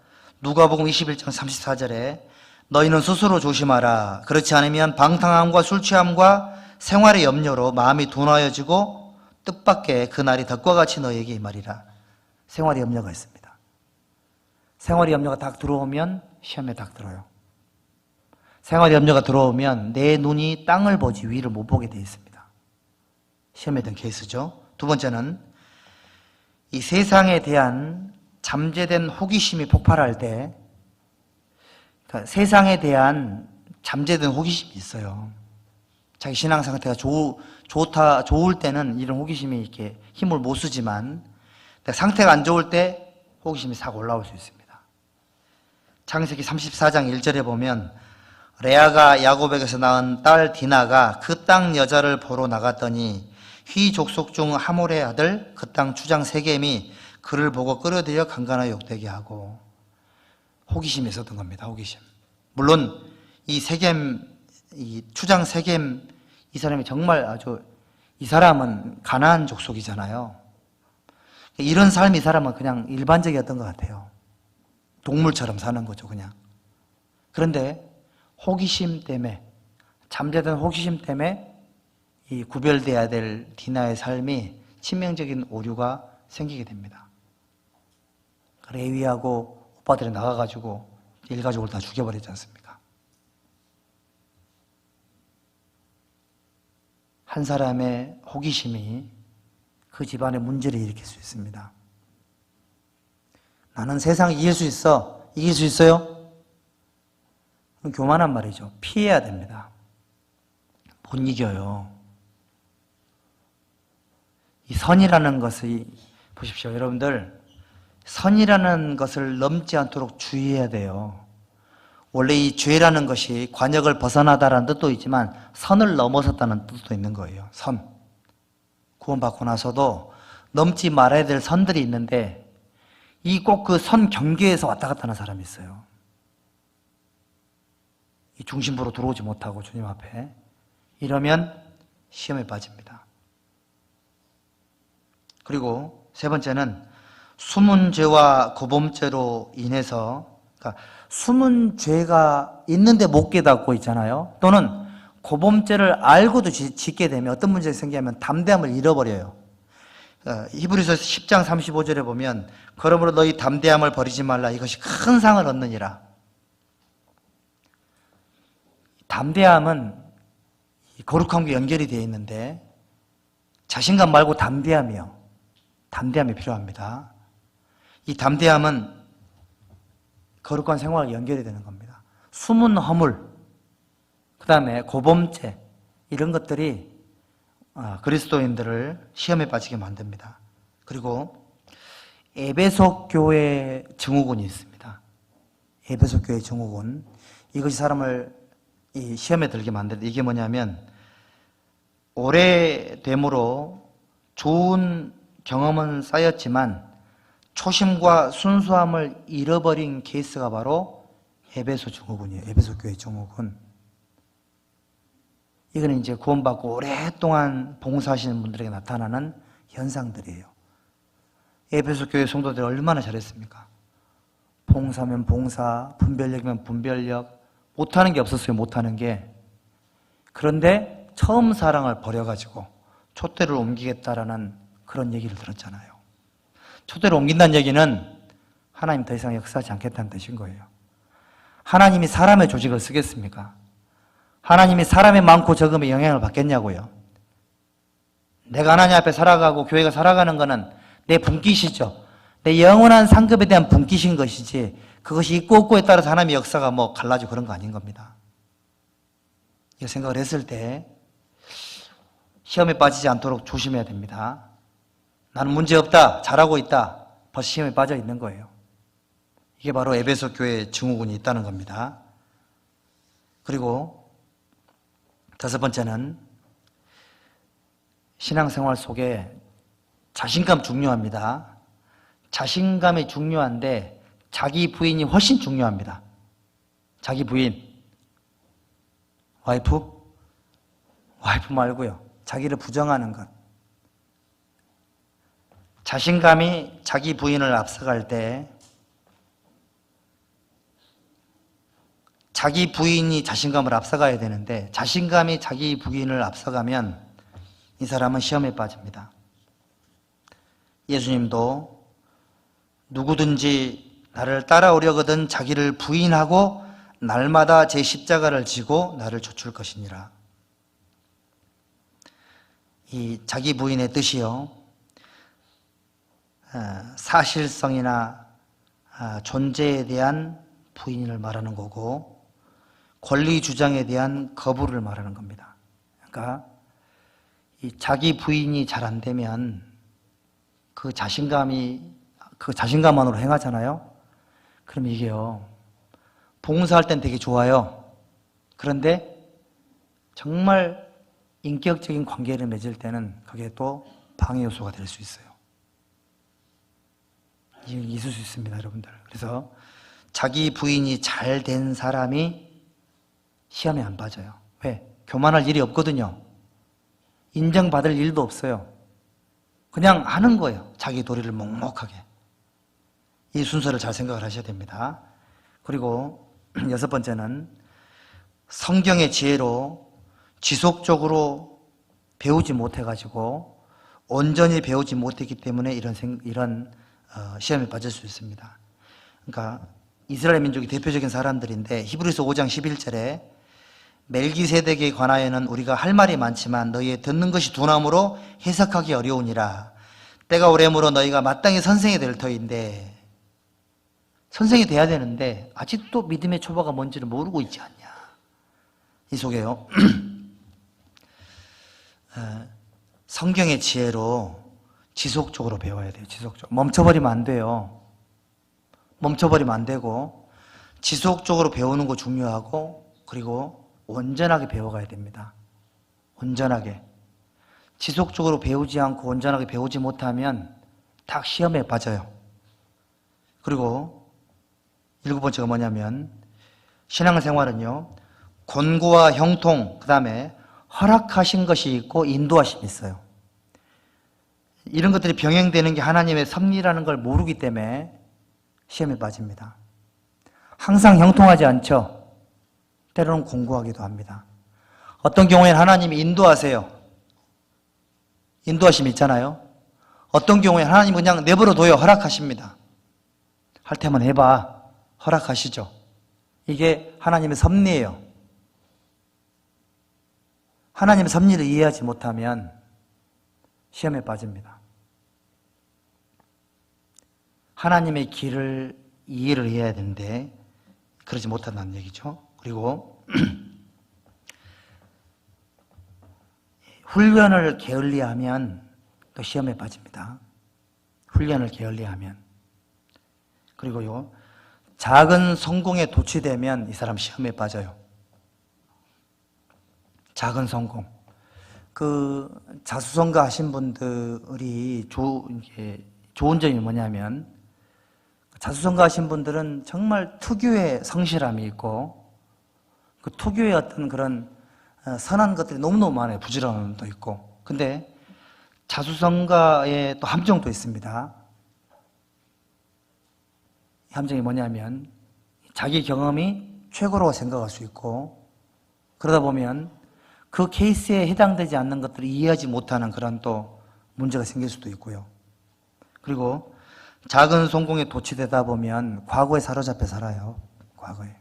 누가복음 21장 34절에 너희는 스스로 조심하라. 그렇지 않으면 방탕함과 술 취함과 생활의 염려로 마음이 둔하여지고 뜻밖의 그날이 덕과 같이 너희에게 임하리라. 생활의 염려가 있습니다. 생활의 염려가 딱 들어오면 시험에 딱 들어요. 생활의 염려가 들어오면 내 눈이 땅을 보지 위를 못 보게 되어 있습니다. 시험에 든 케이스죠. 두 번째는 이 세상에 대한 잠재된 호기심이 폭발할 때, 그러니까 세상에 대한 잠재된 호기심이 있어요. 자기 신앙 상태가 좋을 때는 이런 호기심이 이렇게 힘을 못 쓰지만 상태가 안 좋을 때 호기심이 싹 올라올 수 있습니다. 창세기 34장 1절에 보면 레아가 야곱에게서 낳은 딸 디나가 그 땅 여자를 보러 나갔더니 휘 족속 중 하몰의 아들 그 땅 추장 세겜이 그를 보고 끌어들여 강간하여 욕되게 하고, 호기심이 있었던 겁니다. 호기심. 물론 이 세겜, 이 추장 세겜 이 사람이 정말 아주 이 사람은 가나안 족속이잖아요. 이런 삶이 이 사람은 그냥 일반적이었던 것 같아요. 동물처럼 사는 거죠, 그냥. 그런데 호기심 때문에, 잠재된 호기심 때문에 이 구별돼야 될 디나의 삶이 치명적인 오류가 생기게 됩니다. 레위하고 오빠들이 나가가지고 일가족을 다 죽여버리지 않습니까? 한 사람의 호기심이 그 집안의 문제를 일으킬 수 있습니다. 나는 세상 이길 수 있어. 이길 수 있어요? 교만한 말이죠. 피해야 됩니다. 못 이겨요. 이 선이라는 것이, 보십시오, 여러분들, 선이라는 것을 넘지 않도록 주의해야 돼요. 원래 이 죄라는 것이 관역을 벗어나다라는 뜻도 있지만 선을 넘어섰다는 뜻도 있는 거예요. 선. 구원받고 나서도 넘지 말아야 될 선들이 있는데 이 꼭 그 선 경계에서 왔다 갔다 하는 사람이 있어요. 이 중심부로 들어오지 못하고 주님 앞에. 이러면 시험에 빠집니다. 그리고 세 번째는 숨은 죄와 고범죄로 인해서, 그러니까 숨은 죄가 있는데 못 깨닫고 있잖아요. 또는 고범죄를 알고도 짓게 되면 어떤 문제가 생기냐면 담대함을 잃어버려요. 히브리서 10장 35절에 보면 그러므로 너희 담대함을 버리지 말라. 이것이 큰 상을 얻느니라. 담대함은 거룩함과 연결이 되어 있는데 자신감 말고 담대함이 필요합니다. 이 담대함은 거룩한 생활과 연결이 되는 겁니다. 숨은 허물, 그 다음에 고범죄, 이런 것들이 그리스도인들을 시험에 빠지게 만듭니다. 그리고 에베소 교회 증후군이 있습니다. 에베소 교회 증후군. 이것이 사람을 이 시험에 들게 만드는데 이게 뭐냐면 오래됨으로 좋은 경험은 쌓였지만 초심과 순수함을 잃어버린 케이스가 바로 에베소 증후군이에요. 에베소 교회 증후군. 이거는 이제 구원받고 오랫동안 봉사하시는 분들에게 나타나는 현상들이에요. 에베소 교회 성도들이 얼마나 잘했습니까? 봉사면 봉사, 분별력이면 분별력, 못하는 게 없었어요. 못하는 게. 그런데 처음 사랑을 버려가지고 촛대를 옮기겠다라는 그런 얘기를 들었잖아요. 촛대를 옮긴다는 얘기는 하나님 더 이상 역사하지 않겠다는 뜻인 거예요. 하나님이 사람의 조직을 쓰겠습니까? 하나님이 사람의 많고 적음에 영향을 받겠냐고요. 내가 하나님 앞에 살아가고 교회가 살아가는 것은 내 분깃이죠. 내 영원한 상급에 대한 분깃인 것이지 그것이 있고 없고에 따라서 하나님의 역사가 뭐 갈라지고 그런 거 아닌 겁니다. 이 생각을 했을 때 시험에 빠지지 않도록 조심해야 됩니다. 나는 문제없다, 잘하고 있다, 벌써 시험에 빠져 있는 거예요. 이게 바로 에베소 교회의 증후군이 있다는 겁니다. 그리고 다섯 번째는 신앙생활 속에 자신감 중요합니다. 자신감이 중요한데 자기 부인이 훨씬 중요합니다. 자기 부인. 와이프 말고요. 자기를 부정하는 것. 자신감이 자기 부인을 앞서갈 때 자기 부인이 자신감을 앞서가야 되는데 자신감이 자기 부인을 앞서가면 이 사람은 시험에 빠집니다. 예수님도 누구든지 나를 따라오려거든 자기를 부인하고 날마다 제 십자가를 지고 나를 좇을 것이니라. 이 자기 부인의 뜻이요, 사실성이나 존재에 대한 부인을 말하는 거고 권리 주장에 대한 거부를 말하는 겁니다. 그러니까 이 자기 부인이 잘 안 되면 그 자신감만으로 행하잖아요. 그럼 이게요, 봉사할 땐 되게 좋아요. 그런데 정말 인격적인 관계를 맺을 때는 그게 또 방해 요소가 될 수 있어요. 이게 있을 수 있습니다, 여러분들. 그래서 자기 부인이 잘 된 사람이 시험에 안 빠져요. 왜? 교만할 일이 없거든요. 인정받을 일도 없어요. 그냥 하는 거예요. 자기 도리를 묵묵하게. 이 순서를 잘 생각을 하셔야 됩니다. 그리고 여섯 번째는 성경의 지혜로 지속적으로 배우지 못해가지고 온전히 배우지 못했기 때문에 이런 시험에 빠질 수 있습니다. 그러니까 이스라엘 민족이 대표적인 사람들인데 히브리서 5장 11절에 멜기세덱에 관하여는 우리가 할 말이 많지만 너희의 듣는 것이 둔함으로 해석하기 어려우니라. 때가 오래므로 너희가 마땅히 선생이 될 터인데, 선생이 돼야 되는데 아직도 믿음의 초보가 뭔지를 모르고 있지 않냐. 이 속에요. 성경의 지혜로 지속적으로 배워야 돼요. 지속적으로. 멈춰버리면 안 돼요. 멈춰버리면 안 되고 지속적으로 배우는 거 중요하고, 그리고 온전하게 배워가야 됩니다. 온전하게. 지속적으로 배우지 않고 온전하게 배우지 못하면 딱 시험에 빠져요. 그리고 일곱 번째가 뭐냐면, 신앙생활은요, 권고와 형통, 그 다음에 허락하신 것이 있고 인도하심이 있어요. 이런 것들이 병행되는 게 하나님의 섭리라는 걸 모르기 때문에 시험에 빠집니다. 항상 형통하지 않죠. 때로는 공고하기도 합니다. 어떤 경우에는 하나님이 인도하세요. 인도하심이 있잖아요. 어떤 경우에 하나님 그냥 내버려둬요. 허락하십니다. 할 테면 해봐. 허락하시죠. 이게 하나님의 섭리예요. 하나님의 섭리를 이해하지 못하면 시험에 빠집니다. 하나님의 길을 이해를 해야 되는데 그러지 못한다는 얘기죠. 그리고 훈련을 게을리하면 또 시험에 빠집니다. 훈련을 게을리하면. 그리고요, 작은 성공에 도취되면 이 사람 시험에 빠져요. 작은 성공. 자수성가 하신 분들이 좋은 점이 뭐냐면, 자수성가 하신 분들은 정말 특유의 성실함이 있고, 그 특유의 어떤 그런 선한 것들이 너무너무 많아요. 부지런함도 있고. 근데 자수성가의 또 함정도 있습니다. 이 함정이 뭐냐면, 자기 경험이 최고로 생각할 수 있고, 그러다 보면 그 케이스에 해당되지 않는 것들을 이해하지 못하는 그런 또 문제가 생길 수도 있고요. 그리고 작은 성공에 도취되다 보면 과거에 사로잡혀 살아요. 과거에.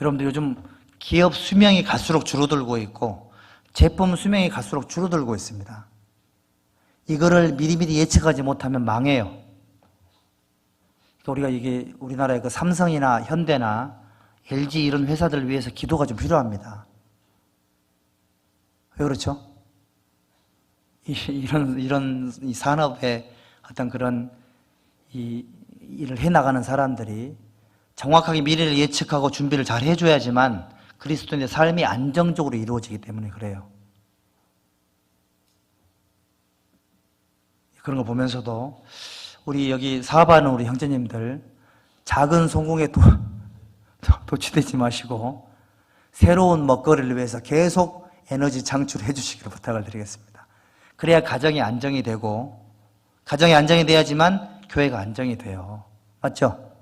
여러분들 요즘 기업 수명이 갈수록 줄어들고 있고 제품 수명이 갈수록 줄어들고 있습니다. 이거를 미리미리 예측하지 못하면 망해요. 우리가 이게 우리나라의 그 삼성이나 현대나 LG 이런 회사들을 위해서 기도가 좀 필요합니다. 왜 그렇죠? 이런 이 산업의 어떤 그런 이 일을 해나가는 사람들이 정확하게 미래를 예측하고 준비를 잘 해줘야지만 그리스도인의 삶이 안정적으로 이루어지기 때문에 그래요. 그런 거 보면서도 우리 여기 사업하는 우리 형제님들 작은 성공에 도취되지 마시고 새로운 먹거리를 위해서 계속 에너지 창출해 주시기를 부탁을 드리겠습니다. 그래야 가정이 안정이 되고, 가정이 안정이 돼야지만 교회가 안정이 돼요. 맞죠?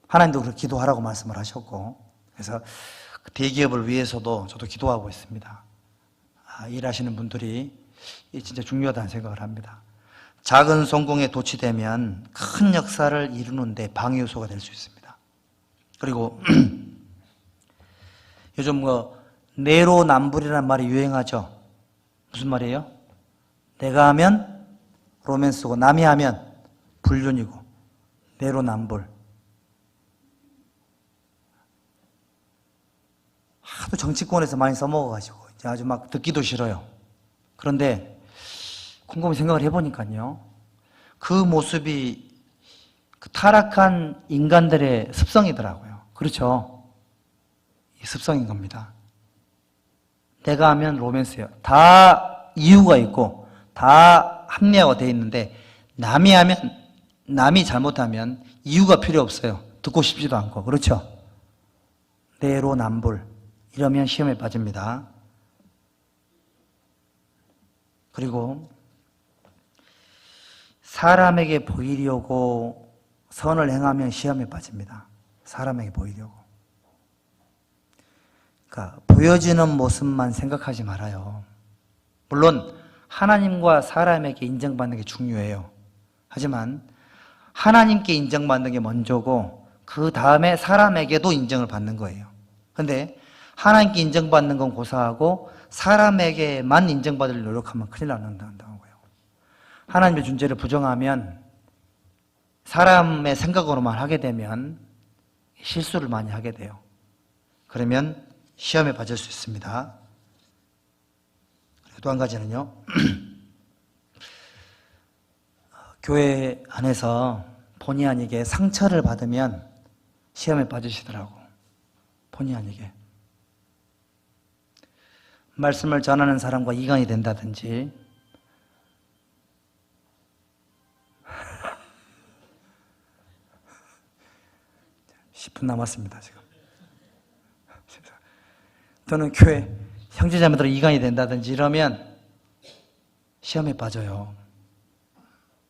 하나님도 그렇게 기도하라고 말씀을 하셨고, 그래서 대기업을 위해서도 저도 기도하고 있습니다. 일하시는 분들이 진짜 중요하다는 생각을 합니다. 작은 성공에 도취되면 큰 역사를 이루는데 방해 요소가 될 수 있습니다. 그리고 요즘 내로남불이라는 말이 유행하죠. 무슨 말이에요? 내가 하면 로맨스고 남이 하면 불륜이고, 내로남불. 하도 정치권에서 많이 써먹어가지고 이제 아주 막 듣기도 싫어요. 그런데 곰곰이 생각을 해보니까요, 그 모습이 그 타락한 인간들의 습성이더라고요. 그렇죠? 이 습성인 겁니다. 내가 하면 로맨스예요. 다 이유가 있고 다 합리화가 되어 있는데, 남이 잘못하면 이유가 필요 없어요. 듣고 싶지도 않고. 그렇죠? 내로남불. 이러면 시험에 빠집니다. 그리고 사람에게 보이려고 선을 행하면 시험에 빠집니다. 사람에게 보이려고. 그러니까 보여지는 모습만 생각하지 말아요. 물론 하나님과 사람에게 인정받는 게 중요해요. 하지만 하나님께 인정받는 게 먼저고 그 다음에 사람에게도 인정을 받는 거예요. 그런데 하나님께 인정받는 건 고사하고 사람에게만 인정받을 노력하면 큰일 난다는 거예요. 하나님의 존재를 부정하면 사람의 생각으로만 하게 되면 실수를 많이 하게 돼요. 그러면 시험에 빠질 수 있습니다. 그리고 또 한 가지는요. 교회 안에서 본의 아니게 상처를 받으면 시험에 빠지시더라고. 본의 아니게. 말씀을 전하는 사람과 이간이 된다든지 10분 남았습니다, 지금. 저는 교회 형제자매들 이간이 된다든지 이러면 시험에 빠져요.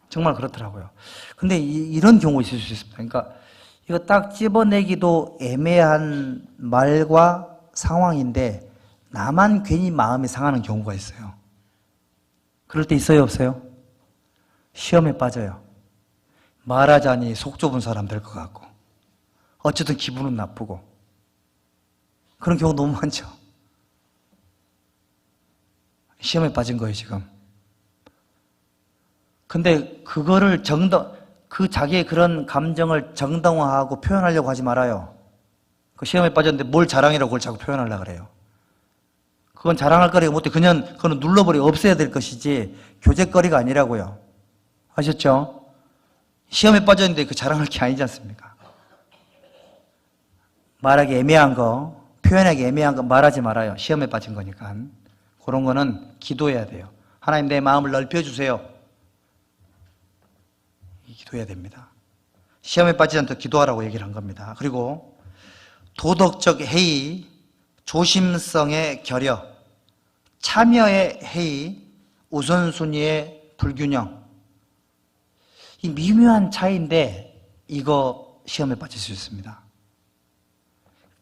정말 그렇더라고요. 근데 이런 경우 있을 수 있습니다. 그러니까 이거 딱 집어내기도 애매한 말과 상황인데 나만 괜히 마음이 상하는 경우가 있어요. 그럴 때 있어요, 없어요? 시험에 빠져요. 말하자니 속 좁은 사람 될 것 같고 어쨌든 기분은 나쁘고 그런 경우 너무 많죠. 시험에 빠진 거예요, 지금. 근데 그거를 그 자기의 그런 감정을 정당화하고 표현하려고 하지 말아요. 그 시험에 빠졌는데 뭘 자랑이라고 그걸 자꾸 표현하려고 그래요. 그건 자랑할 거리가 못해. 그건 눌러버리고 없애야 될 것이지 교제거리가 아니라고요. 아셨죠? 시험에 빠졌는데 그 자랑할 게 아니지 않습니까? 말하기 애매한 거, 표현하기 애매한 거 말하지 말아요. 시험에 빠진 거니까. 그런 거는 기도해야 돼요. 하나님 내 마음을 넓혀주세요. 기도해야 됩니다. 시험에 빠지지 않도록 기도하라고 얘기를 한 겁니다. 그리고 도덕적 해이, 조심성의 결여, 참여의 해이, 우선순위의 불균형. 이 미묘한 차이인데 이거 시험에 빠질 수 있습니다.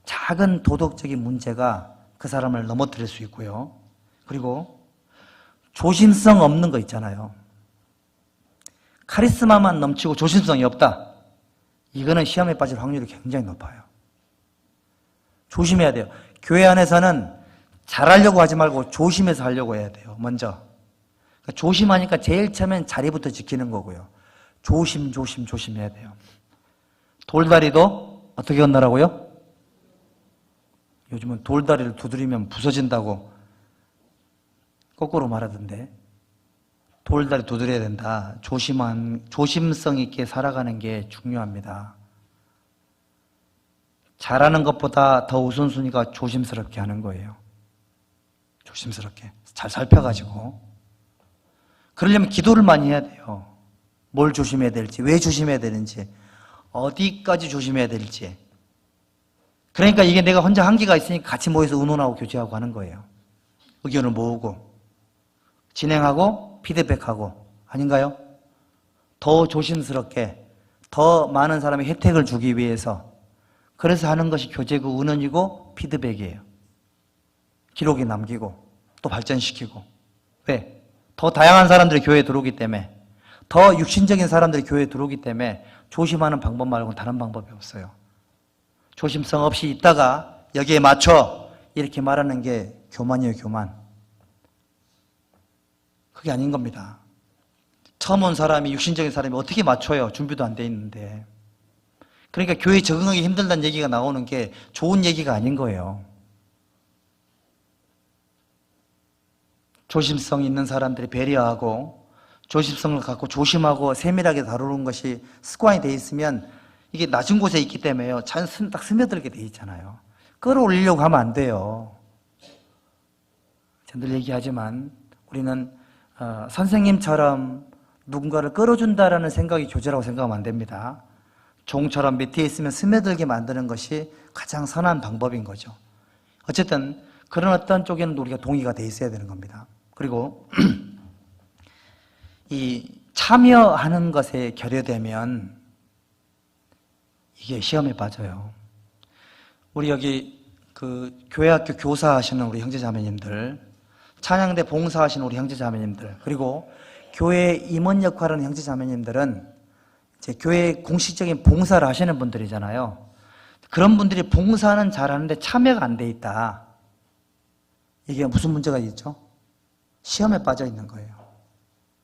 작은 도덕적인 문제가 그 사람을 넘어뜨릴 수 있고요. 그리고 조심성 없는 거 있잖아요. 카리스마만 넘치고 조심성이 없다. 이거는 시험에 빠질 확률이 굉장히 높아요. 조심해야 돼요. 교회 안에서는 잘하려고 하지 말고 조심해서 하려고 해야 돼요. 먼저. 그러니까 조심하니까 제일 처음엔 자리부터 지키는 거고요. 조심해야 돼요. 돌다리도 어떻게 건너라고요? 요즘은 돌다리를 두드리면 부서진다고 거꾸로 말하던데 돌다리 두드려야 된다. 조심성 있게 살아가는 게 중요합니다. 잘하는 것보다 더 우선순위가 조심스럽게 하는 거예요. 조심스럽게 잘 살펴가지고. 그러려면 기도를 많이 해야 돼요. 뭘 조심해야 될지, 왜 조심해야 되는지, 어디까지 조심해야 될지. 그러니까 이게 내가 혼자 한계가 있으니까 같이 모여서 의논하고 교제하고 하는 거예요. 의견을 모으고 진행하고 피드백하고. 아닌가요? 더 조심스럽게 더 많은 사람의 혜택을 주기 위해서. 그래서 하는 것이 교제고 의논이고 피드백이에요. 기록이 남기고 또 발전시키고. 왜? 더 다양한 사람들이 교회에 들어오기 때문에, 더 육신적인 사람들이 교회에 들어오기 때문에 조심하는 방법 말고는 다른 방법이 없어요. 조심성 없이 있다가 여기에 맞춰 이렇게 말하는 게 교만이에요, 교만. 그게 아닌 겁니다. 처음 온 사람이, 육신적인 사람이 어떻게 맞춰요? 준비도 안 돼 있는데. 그러니까 교회에 적응하기 힘들다는 얘기가 나오는 게 좋은 얘기가 아닌 거예요. 조심성 있는 사람들이 배려하고 조심성을 갖고 조심하고 세밀하게 다루는 것이 습관이 돼 있으면 이게 낮은 곳에 있기 때문에요. 딱 스며들게 돼 있잖아요. 끌어올리려고 하면 안 돼요. 제가 늘 얘기하지만 우리는 선생님처럼 누군가를 끌어준다라는 생각이 교제라고 생각하면 안 됩니다. 종처럼 밑에 있으면 스며들게 만드는 것이 가장 선한 방법인 거죠. 어쨌든 그런 어떤 쪽에는 우리가 동의가 돼 있어야 되는 겁니다. 그리고 이 참여하는 것에 결여되면 이게 시험에 빠져요. 우리 여기 그 교회학교 교사 하시는 우리 형제자매님들, 찬양대 봉사하시는 우리 형제자매님들, 그리고 교회 임원 역할하는 형제자매님들은 이제 교회 공식적인 봉사를 하시는 분들이잖아요. 그런 분들이 봉사는 잘하는데 참여가 안 돼 있다. 이게 무슨 문제가 있죠? 시험에 빠져 있는 거예요.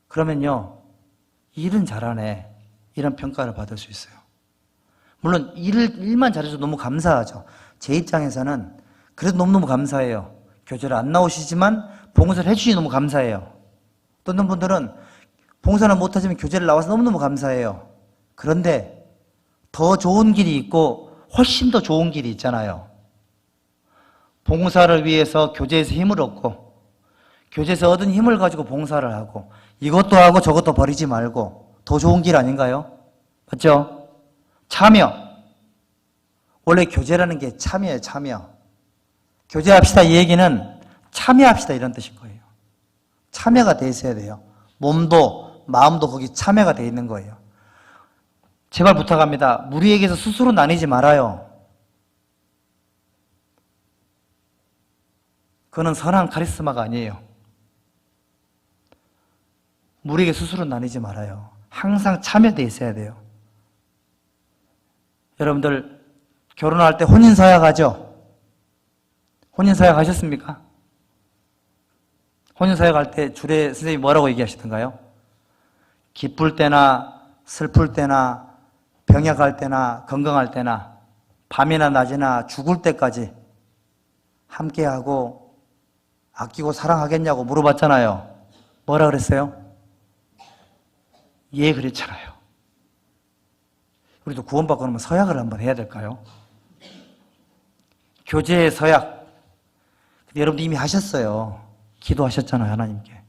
그러면요, 일은 잘하네, 이런 평가를 받을 수 있어요. 물론 일만 잘해서 너무 감사하죠. 제 입장에서는 그래도 너무너무 감사해요. 교제를 안 나오시지만 봉사를 해주시니 너무 감사해요. 어떤 분들은 봉사는 못하지만 교제를 나와서 너무너무 감사해요. 그런데 더 좋은 길이 있고 훨씬 더 좋은 길이 있잖아요. 봉사를 위해서 교제에서 힘을 얻고, 교제에서 얻은 힘을 가지고 봉사를 하고, 이것도 하고 저것도 버리지 말고 더 좋은 길 아닌가요? 맞죠? 참여. 원래 교제라는 게 참여예요. 참여. 교제합시다 이 얘기는 참여합시다 이런 뜻인 거예요. 참여가 돼 있어야 돼요. 몸도 마음도 거기 참여가 돼 있는 거예요. 제발 부탁합니다. 무리에게서 스스로 나뉘지 말아요. 그거는 선한 카리스마가 아니에요. 무리에게 스스로 나뉘지 말아요. 항상 참여되어 있어야 돼요. 여러분들 결혼할 때 혼인서약 하죠? 혼인서약 하셨습니까? 혼인서약 할 때 주례 선생님이 뭐라고 얘기하시던가요? 기쁠 때나 슬플 때나 병약할 때나 건강할 때나 밤이나 낮이나 죽을 때까지 함께하고 아끼고 사랑하겠냐고 물어봤잖아요. 뭐라 그랬어요? 예, 그랬잖아요. 우리도 구원받고 나면 서약을 한번 해야 될까요? 교제의 서약. 여러분도 이미 하셨어요. 기도하셨잖아요, 하나님께.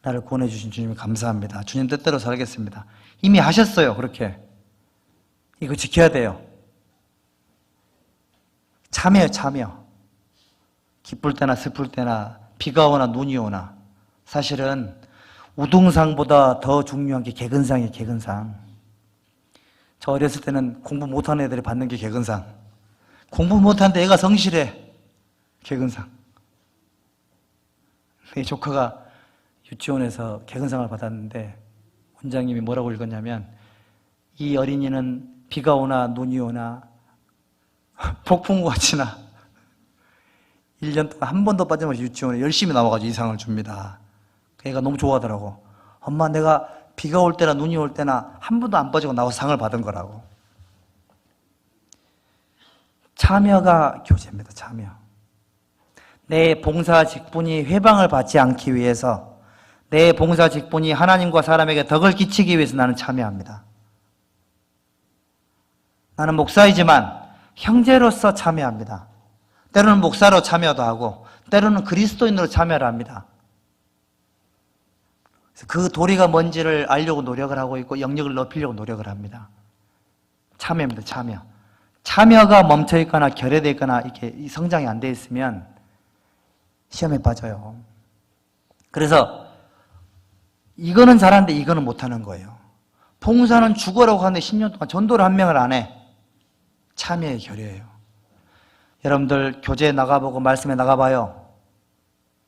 나를 구원해 주신 주님 감사합니다. 주님 뜻대로 살겠습니다. 이미 하셨어요, 그렇게. 이거 지켜야 돼요. 참여요, 참여. 기쁠 때나 슬플 때나 비가 오나 눈이 오나 사실은 우등상보다 더 중요한 게 개근상이에요, 개근상. 저 어렸을 때는 공부 못하는 애들이 받는 게 개근상. 공부 못하는데 애가 성실해. 개근상. 내 조카가 유치원에서 개근상을 받았는데 원장님이 뭐라고 읽었냐면 이 어린이는 비가 오나 눈이 오나 폭풍우가 치나 1년 동안 한 번도 빠짐없이 유치원에 열심히 나와가지고 이 상을 줍니다. 그 애가 너무 좋아하더라고. 엄마, 내가 비가 올 때나 눈이 올 때나 한 번도 안 빠지고 나와서 상을 받은 거라고. 참여가 교제입니다. 참여. 내 봉사 직분이 회방을 받지 않기 위해서, 내 봉사 직분이 하나님과 사람에게 덕을 끼치기 위해서 나는 참여합니다. 나는 목사이지만 형제로서 참여합니다. 때로는 목사로 참여도 하고 때로는 그리스도인으로 참여를 합니다. 그 도리가 뭔지를 알려고 노력을 하고 있고 영역을 높이려고 노력을 합니다. 참여입니다. 참여. 참여가 멈춰 있거나 결여되어 있거나 이렇게 성장이 안 돼 있으면 시험에 빠져요. 그래서 이거는 잘하는데 이거는 못하는 거예요. 봉사는 죽어라고 하는데 10년 동안 전도를 한 명을 안 해. 참여의 결여예요. 여러분들 교제에 나가보고 말씀에 나가봐요.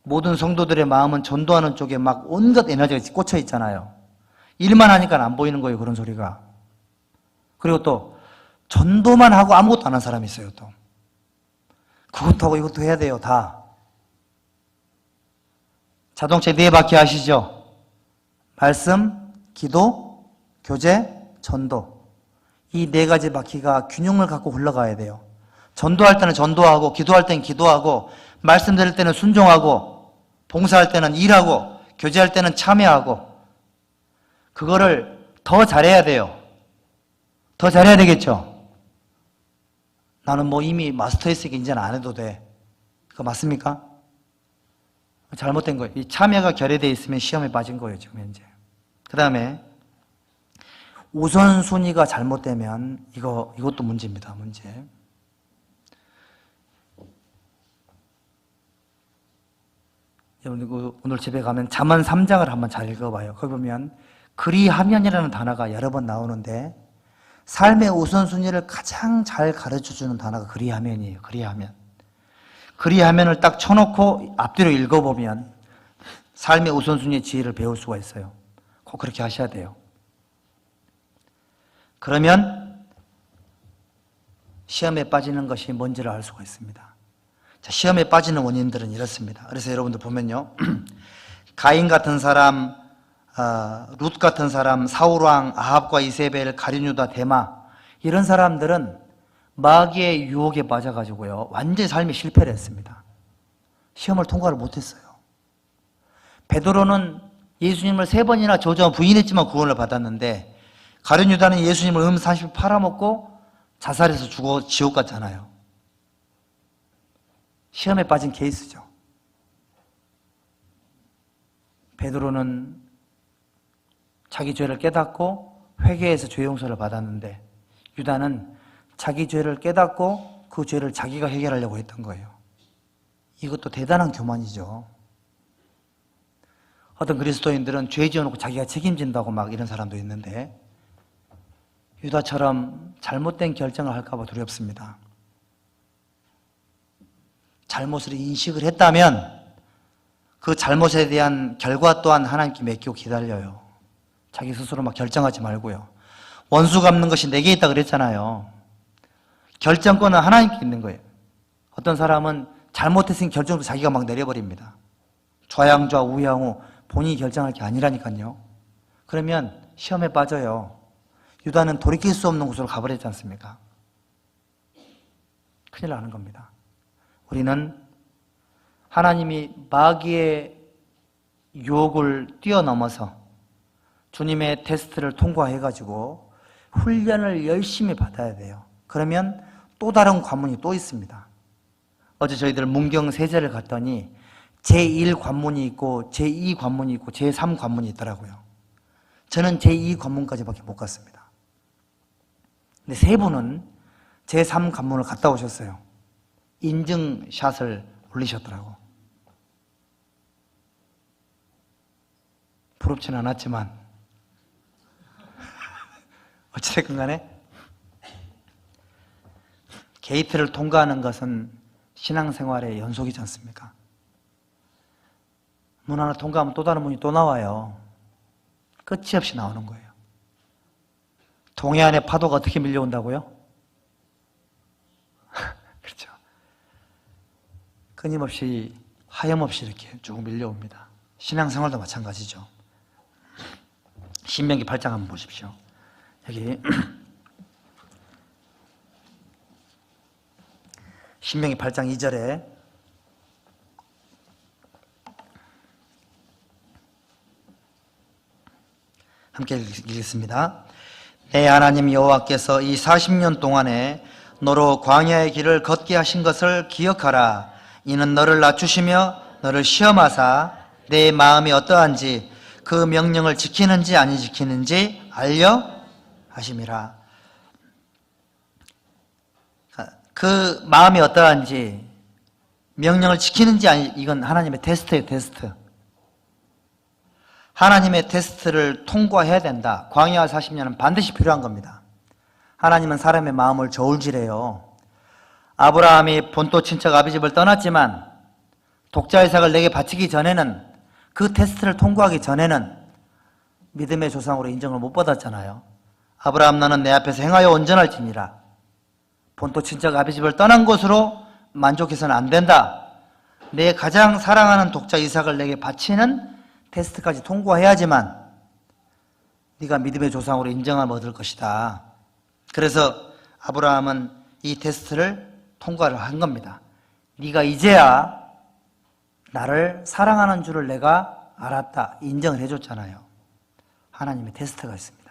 모든 성도들의 마음은 전도하는 쪽에 막 온갖 에너지가 꽂혀 있잖아요. 일만 하니까 안 보이는 거예요, 그런 소리가. 그리고 또 전도만 하고 아무것도 안 한 사람이 있어요, 또. 그것도 하고 이것도 해야 돼요, 다. 자동차 4바퀴 아시죠? 말씀, 기도, 교제, 전도. 이 4가지 바퀴가 균형을 갖고 흘러가야 돼요. 전도할 때는 전도하고, 기도할 때는 기도하고, 말씀 드릴 때는 순종하고, 봉사할 때는 일하고, 교제할 때는 참여하고, 그거를 더 잘해야 돼요. 더 잘해야 되겠죠? 나는 뭐 이미 마스터했으니까 이제는 안 해도 돼. 그거 맞습니까? 잘못된 거예요. 이 참여가 결여되어 있으면 시험에 빠진 거예요, 지금 현재. 그 다음에 우선순위가 잘못되면 이것도 문제입니다, 문제. 여러분 오늘 집에 가면 잠언 3장을 한번 잘 읽어봐요. 거기 보면 그리하면이라는 단어가 여러 번 나오는데 삶의 우선순위를 가장 잘 가르쳐주는 단어가 그리하면이에요. 그리하면을 딱 쳐놓고 앞뒤로 읽어보면 삶의 우선순위의 지혜를 배울 수가 있어요. 꼭 그렇게 하셔야 돼요. 그러면 시험에 빠지는 것이 뭔지를 알 수가 있습니다. 자, 시험에 빠지는 원인들은 이렇습니다. 그래서 여러분들 보면요. 가인 같은 사람, 룻 같은 사람, 사울왕, 아합과 이세벨, 가룟유다, 데마 이런 사람들은 마귀의 유혹에 빠져가지고요. 완전히 삶이 실패를 했습니다. 시험을 통과를 못했어요. 베드로는 예수님을 3번이나 저주하고 부인했지만 구원을 받았는데 가룟유다는 예수님을 30 팔아먹고 자살해서 죽어 지옥 갔잖아요. 시험에 빠진 케이스죠. 베드로는 자기 죄를 깨닫고 회개해서 죄 용서를 받았는데 유다는 자기 죄를 깨닫고 그 죄를 자기가 해결하려고 했던 거예요. 이것도 대단한 교만이죠. 어떤 그리스도인들은 죄 지어놓고 자기가 책임진다고 막 이런 사람도 있는데 유다처럼 잘못된 결정을 할까 봐 두렵습니다. 잘못을 인식을 했다면 그 잘못에 대한 결과 또한 하나님께 맡기고 기다려요. 자기 스스로 막 결정하지 말고요. 원수 갚는 것이 내게 있다 그랬잖아요. 결정권은 하나님께 있는 거예요. 어떤 사람은 잘못했으니 결정도 자기가 막 내려버립니다. 좌양좌 우양우 본인이 결정할 게 아니라니까요. 그러면 시험에 빠져요. 유다는 돌이킬 수 없는 곳으로 가버렸지 않습니까? 큰일 나는 겁니다. 우리는 하나님이 마귀의 유혹을 뛰어넘어서 주님의 테스트를 통과해가지고 훈련을 열심히 받아야 돼요. 그러면 또 다른 관문이 또 있습니다. 어제 저희들 문경 세제를 갔더니 제1 관문이 있고 제2 관문이 있고 제3 관문이 있더라고요. 저는 제2 관문까지밖에 못 갔습니다. 근데 세 분은 제3 관문을 갔다 오셨어요. 인증샷을 올리셨더라고. 부럽지는 않았지만 어찌됐건 간에 게이트를 통과하는 것은 신앙생활의 연속이지 않습니까? 문 하나 통과하면 또 다른 문이 또 나와요. 끝이 없이 나오는 거예요. 동해안의 파도가 어떻게 밀려온다고요? 그렇죠. 끊임없이 하염없이 이렇게 쭉 밀려옵니다. 신앙생활도 마찬가지죠. 신명기 8장 한번 보십시오. 여기 신명기 8장 2절에 함께 읽겠습니다. 내 하나님 여호와께서 이 40년 동안에 너로 광야의 길을 걷게 하신 것을 기억하라. 이는 너를 낮추시며 너를 시험하사 내 마음이 어떠한지 그 명령을 지키는지 아니 지키는지 알려 하심이라. 그 마음이 어떠한지 명령을 지키는지 아니, 이건 하나님의 테스트예요. 테스트. 하나님의 테스트를 통과해야 된다. 광야 40년은 반드시 필요한 겁니다. 하나님은 사람의 마음을 저울질해요. 아브라함이 본토 친척 아비집을 떠났지만 독자 이삭을 내게 바치기 전에는, 그 테스트를 통과하기 전에는 믿음의 조상으로 인정을 못 받았잖아요. 아브라함 너는 내 앞에서 행하여 온전할지니라. 본토 친척 아비집을 떠난 곳으로 만족해서는 안 된다. 내 가장 사랑하는 독자 이삭을 내게 바치는 테스트까지 통과해야지만 네가 믿음의 조상으로 인정함을 얻을 것이다. 그래서 아브라함은 이 테스트를 통과를 한 겁니다. 네가 이제야 나를 사랑하는 줄을 내가 알았다. 인정을 해줬잖아요. 하나님의 테스트가 있습니다.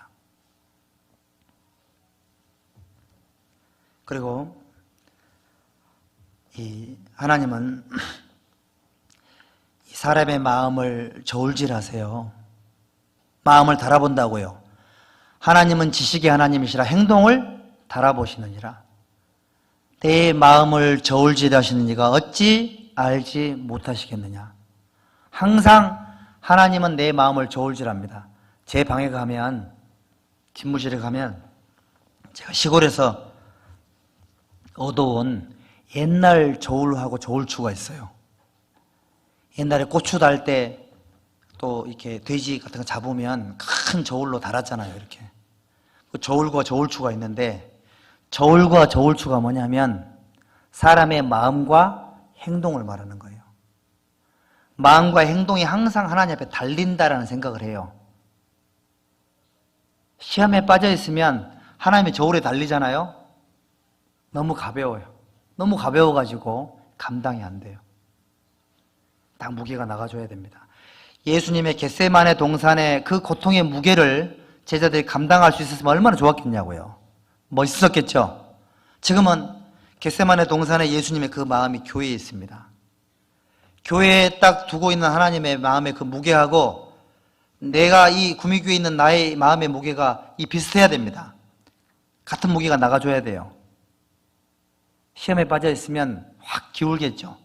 그리고 이 하나님은 이 사람의 마음을 저울질하세요. 마음을 달아본다고요. 하나님은 지식의 하나님이시라 행동을 달아보시느니라. 내 마음을 저울질하시는 이가 어찌 알지 못하시겠느냐. 항상 하나님은 내 마음을 저울질합니다. 제 방에 가면, 집무실에 가면 제가 시골에서 얻어온 옛날 저울하고 저울추가 있어요. 옛날에 고추 달 때 또 이렇게 돼지 같은 거 잡으면 큰 저울로 달았잖아요. 이렇게. 그 저울과 저울추가 있는데, 저울과 저울추가 뭐냐면 사람의 마음과 행동을 말하는 거예요. 마음과 행동이 항상 하나님 앞에 달린다라는 생각을 해요. 시험에 빠져 있으면 하나님의 저울에 달리잖아요. 너무 가벼워요. 너무 가벼워가지고 감당이 안 돼요. 딱 무게가 나가줘야 됩니다. 예수님의 겟세마네 동산의 그 고통의 무게를 제자들이 감당할 수 있었으면 얼마나 좋았겠냐고요. 멋있었겠죠. 지금은 겟세마네 동산에 예수님의 그 마음이 교회에 있습니다. 교회에 딱 두고 있는 하나님의 마음의 그 무게하고 내가 이 구미교에 있는 나의 마음의 무게가 이 비슷해야 됩니다. 같은 무게가 나가줘야 돼요. 시험에 빠져 있으면 확 기울겠죠.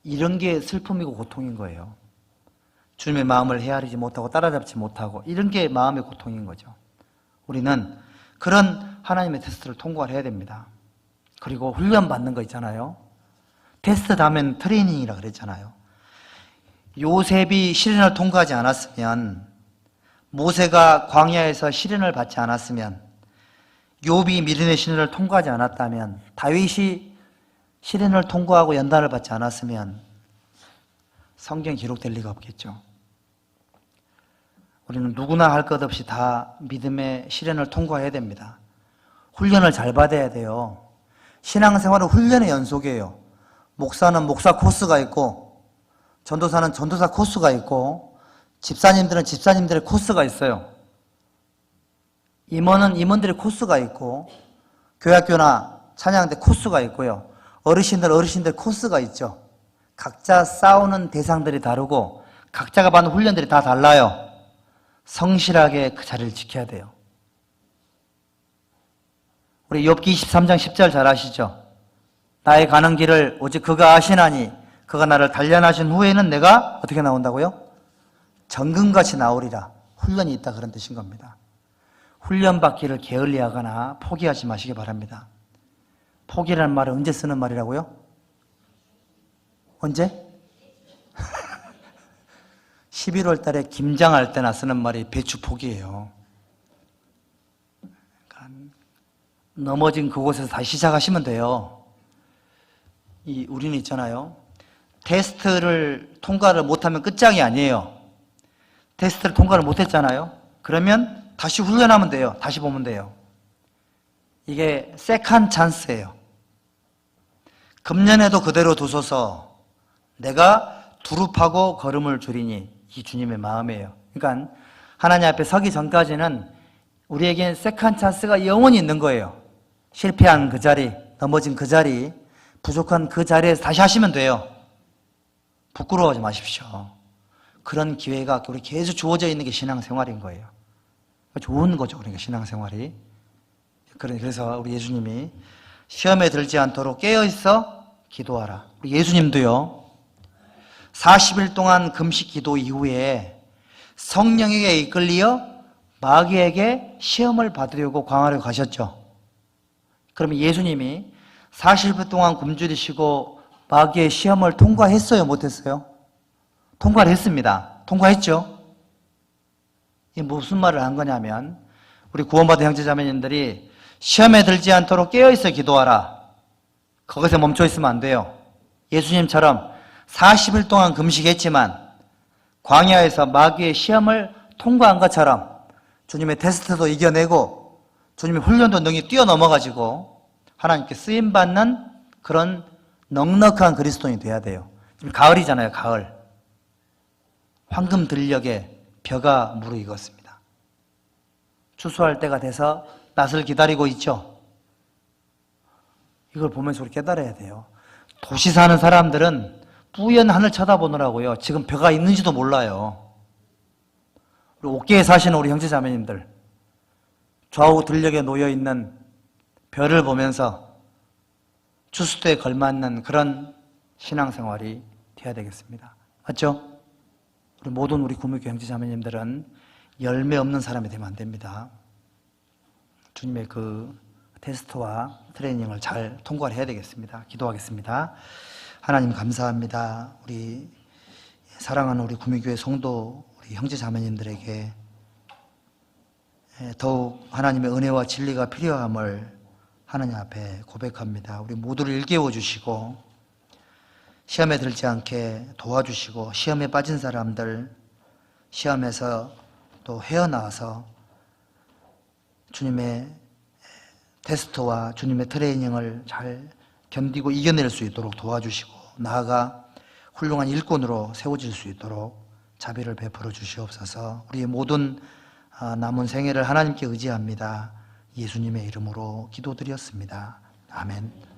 이런 게 슬픔이고 고통인 거예요. 주님의 마음을 헤아리지 못하고 따라잡지 못하고 이런 게 마음의 고통인 거죠. 우리는 그런 하나님의 테스트를 통과를 해야 됩니다. 그리고 훈련 받는 거 있잖아요. 테스트 다음엔 트레이닝이라 그랬잖아요. 요셉이 시련을 통과하지 않았으면, 모세가 광야에서 시련을 받지 않았으면, 욥이 미련의 시련을 통과하지 않았다면, 다윗이 시련을 통과하고 연단을 받지 않았으면 성경에 기록될 리가 없겠죠. 우리는 누구나 할 것 없이 다 믿음의 시련을 통과해야 됩니다. 훈련을 잘 받아야 돼요. 신앙생활은 훈련의 연속이에요. 목사는 목사 코스가 있고, 전도사는 전도사 코스가 있고, 집사님들은 집사님들의 코스가 있어요. 임원은 임원들의 코스가 있고, 교회학교나 찬양대 코스가 있고요. 어르신들 코스가 있죠. 각자 싸우는 대상들이 다르고 각자가 받는 훈련들이 다 달라요. 성실하게 그 자리를 지켜야 돼요. 우리 욥기 23장 10절 잘 아시죠? 나의 가는 길을 오직 그가 아시나니 그가 나를 단련하신 후에는 내가 어떻게 나온다고요? 정금같이 나오리라. 훈련이 있다 그런 뜻인 겁니다. 훈련 받기를 게을리하거나 포기하지 마시기 바랍니다. 포기라는 말은 언제 쓰는 말이라고요? 언제? 11월 달에 김장할 때나 쓰는 말이 배추 포기예요. 그러니까 넘어진 그곳에서 다시 시작하시면 돼요. 우리는 있잖아요. 테스트를 통과를 못하면 끝장이 아니에요. 테스트를 통과를 못했잖아요. 그러면 다시 훈련하면 돼요. 다시 보면 돼요. 이게 세컨 찬스예요. 금년에도 그대로 두소서 내가 두릅하고 걸음을 줄이니, 이 주님의 마음이에요. 그러니까 하나님 앞에 서기 전까지는 우리에겐 세컨 찬스가 영원히 있는 거예요. 실패한 그 자리, 넘어진 그 자리, 부족한 그 자리에서 다시 하시면 돼요. 부끄러워하지 마십시오. 그런 기회가 우리 계속 주어져 있는 게 신앙생활인 거예요. 좋은 거죠. 그러니까 신앙생활이. 그래서 우리 예수님이 시험에 들지 않도록 깨어있어 기도하라. 우리 예수님도요, 40일 동안 금식 기도 이후에 성령에게 이끌리어 마귀에게 시험을 받으려고 광야로 가셨죠. 그러면 예수님이 40일 동안 굶주리시고 마귀의 시험을 통과했어요? 못했어요? 통과를 했습니다. 통과했죠? 이게 무슨 말을 한 거냐면, 우리 구원받은 형제자매님들이 시험에 들지 않도록 깨어있어 기도하라. 거기서 멈춰 있으면 안 돼요. 예수님처럼 40일 동안 금식했지만 광야에서 마귀의 시험을 통과한 것처럼 주님의 테스트도 이겨내고 주님의 훈련도 능히 뛰어넘어가지고 하나님께 쓰임받는 그런 넉넉한 그리스도인이 돼야 돼요. 지금 가을이잖아요. 가을. 황금 들녘에 벼가 무르익었습니다. 추수할 때가 돼서 낫을 기다리고 있죠. 이걸 보면서 우리 깨달아야 돼요. 도시 사는 사람들은 뿌연 하늘 쳐다보느라고요, 지금 벼가 있는지도 몰라요. 우리 옥계에 사시는 우리 형제자매님들, 좌우 들녘에 놓여있는 별을 보면서 추수 때에 걸맞는 그런 신앙생활이 해야 되겠습니다. 맞죠? 우리 모든 우리 구무교 형제자매님들은 열매 없는 사람이 되면 안 됩니다. 주님의 그 테스트와 트레이닝을 잘 통과를 해야 되겠습니다. 기도하겠습니다. 하나님 감사합니다. 우리 사랑하는 우리 구미교회 성도 우리 형제자매님들에게 더욱 하나님의 은혜와 진리가 필요함을 하나님 앞에 고백합니다. 우리 모두를 일깨워 주시고 시험에 들지 않게 도와주시고 시험에 빠진 사람들 시험에서 또 헤어나와서 주님의 테스트와 주님의 트레이닝을 잘 견디고 이겨낼 수 있도록 도와주시고 나아가 훌륭한 일꾼으로 세워질 수 있도록 자비를 베풀어 주시옵소서. 우리의 모든 남은 생애를 하나님께 의지합니다. 예수님의 이름으로 기도드렸습니다. 아멘.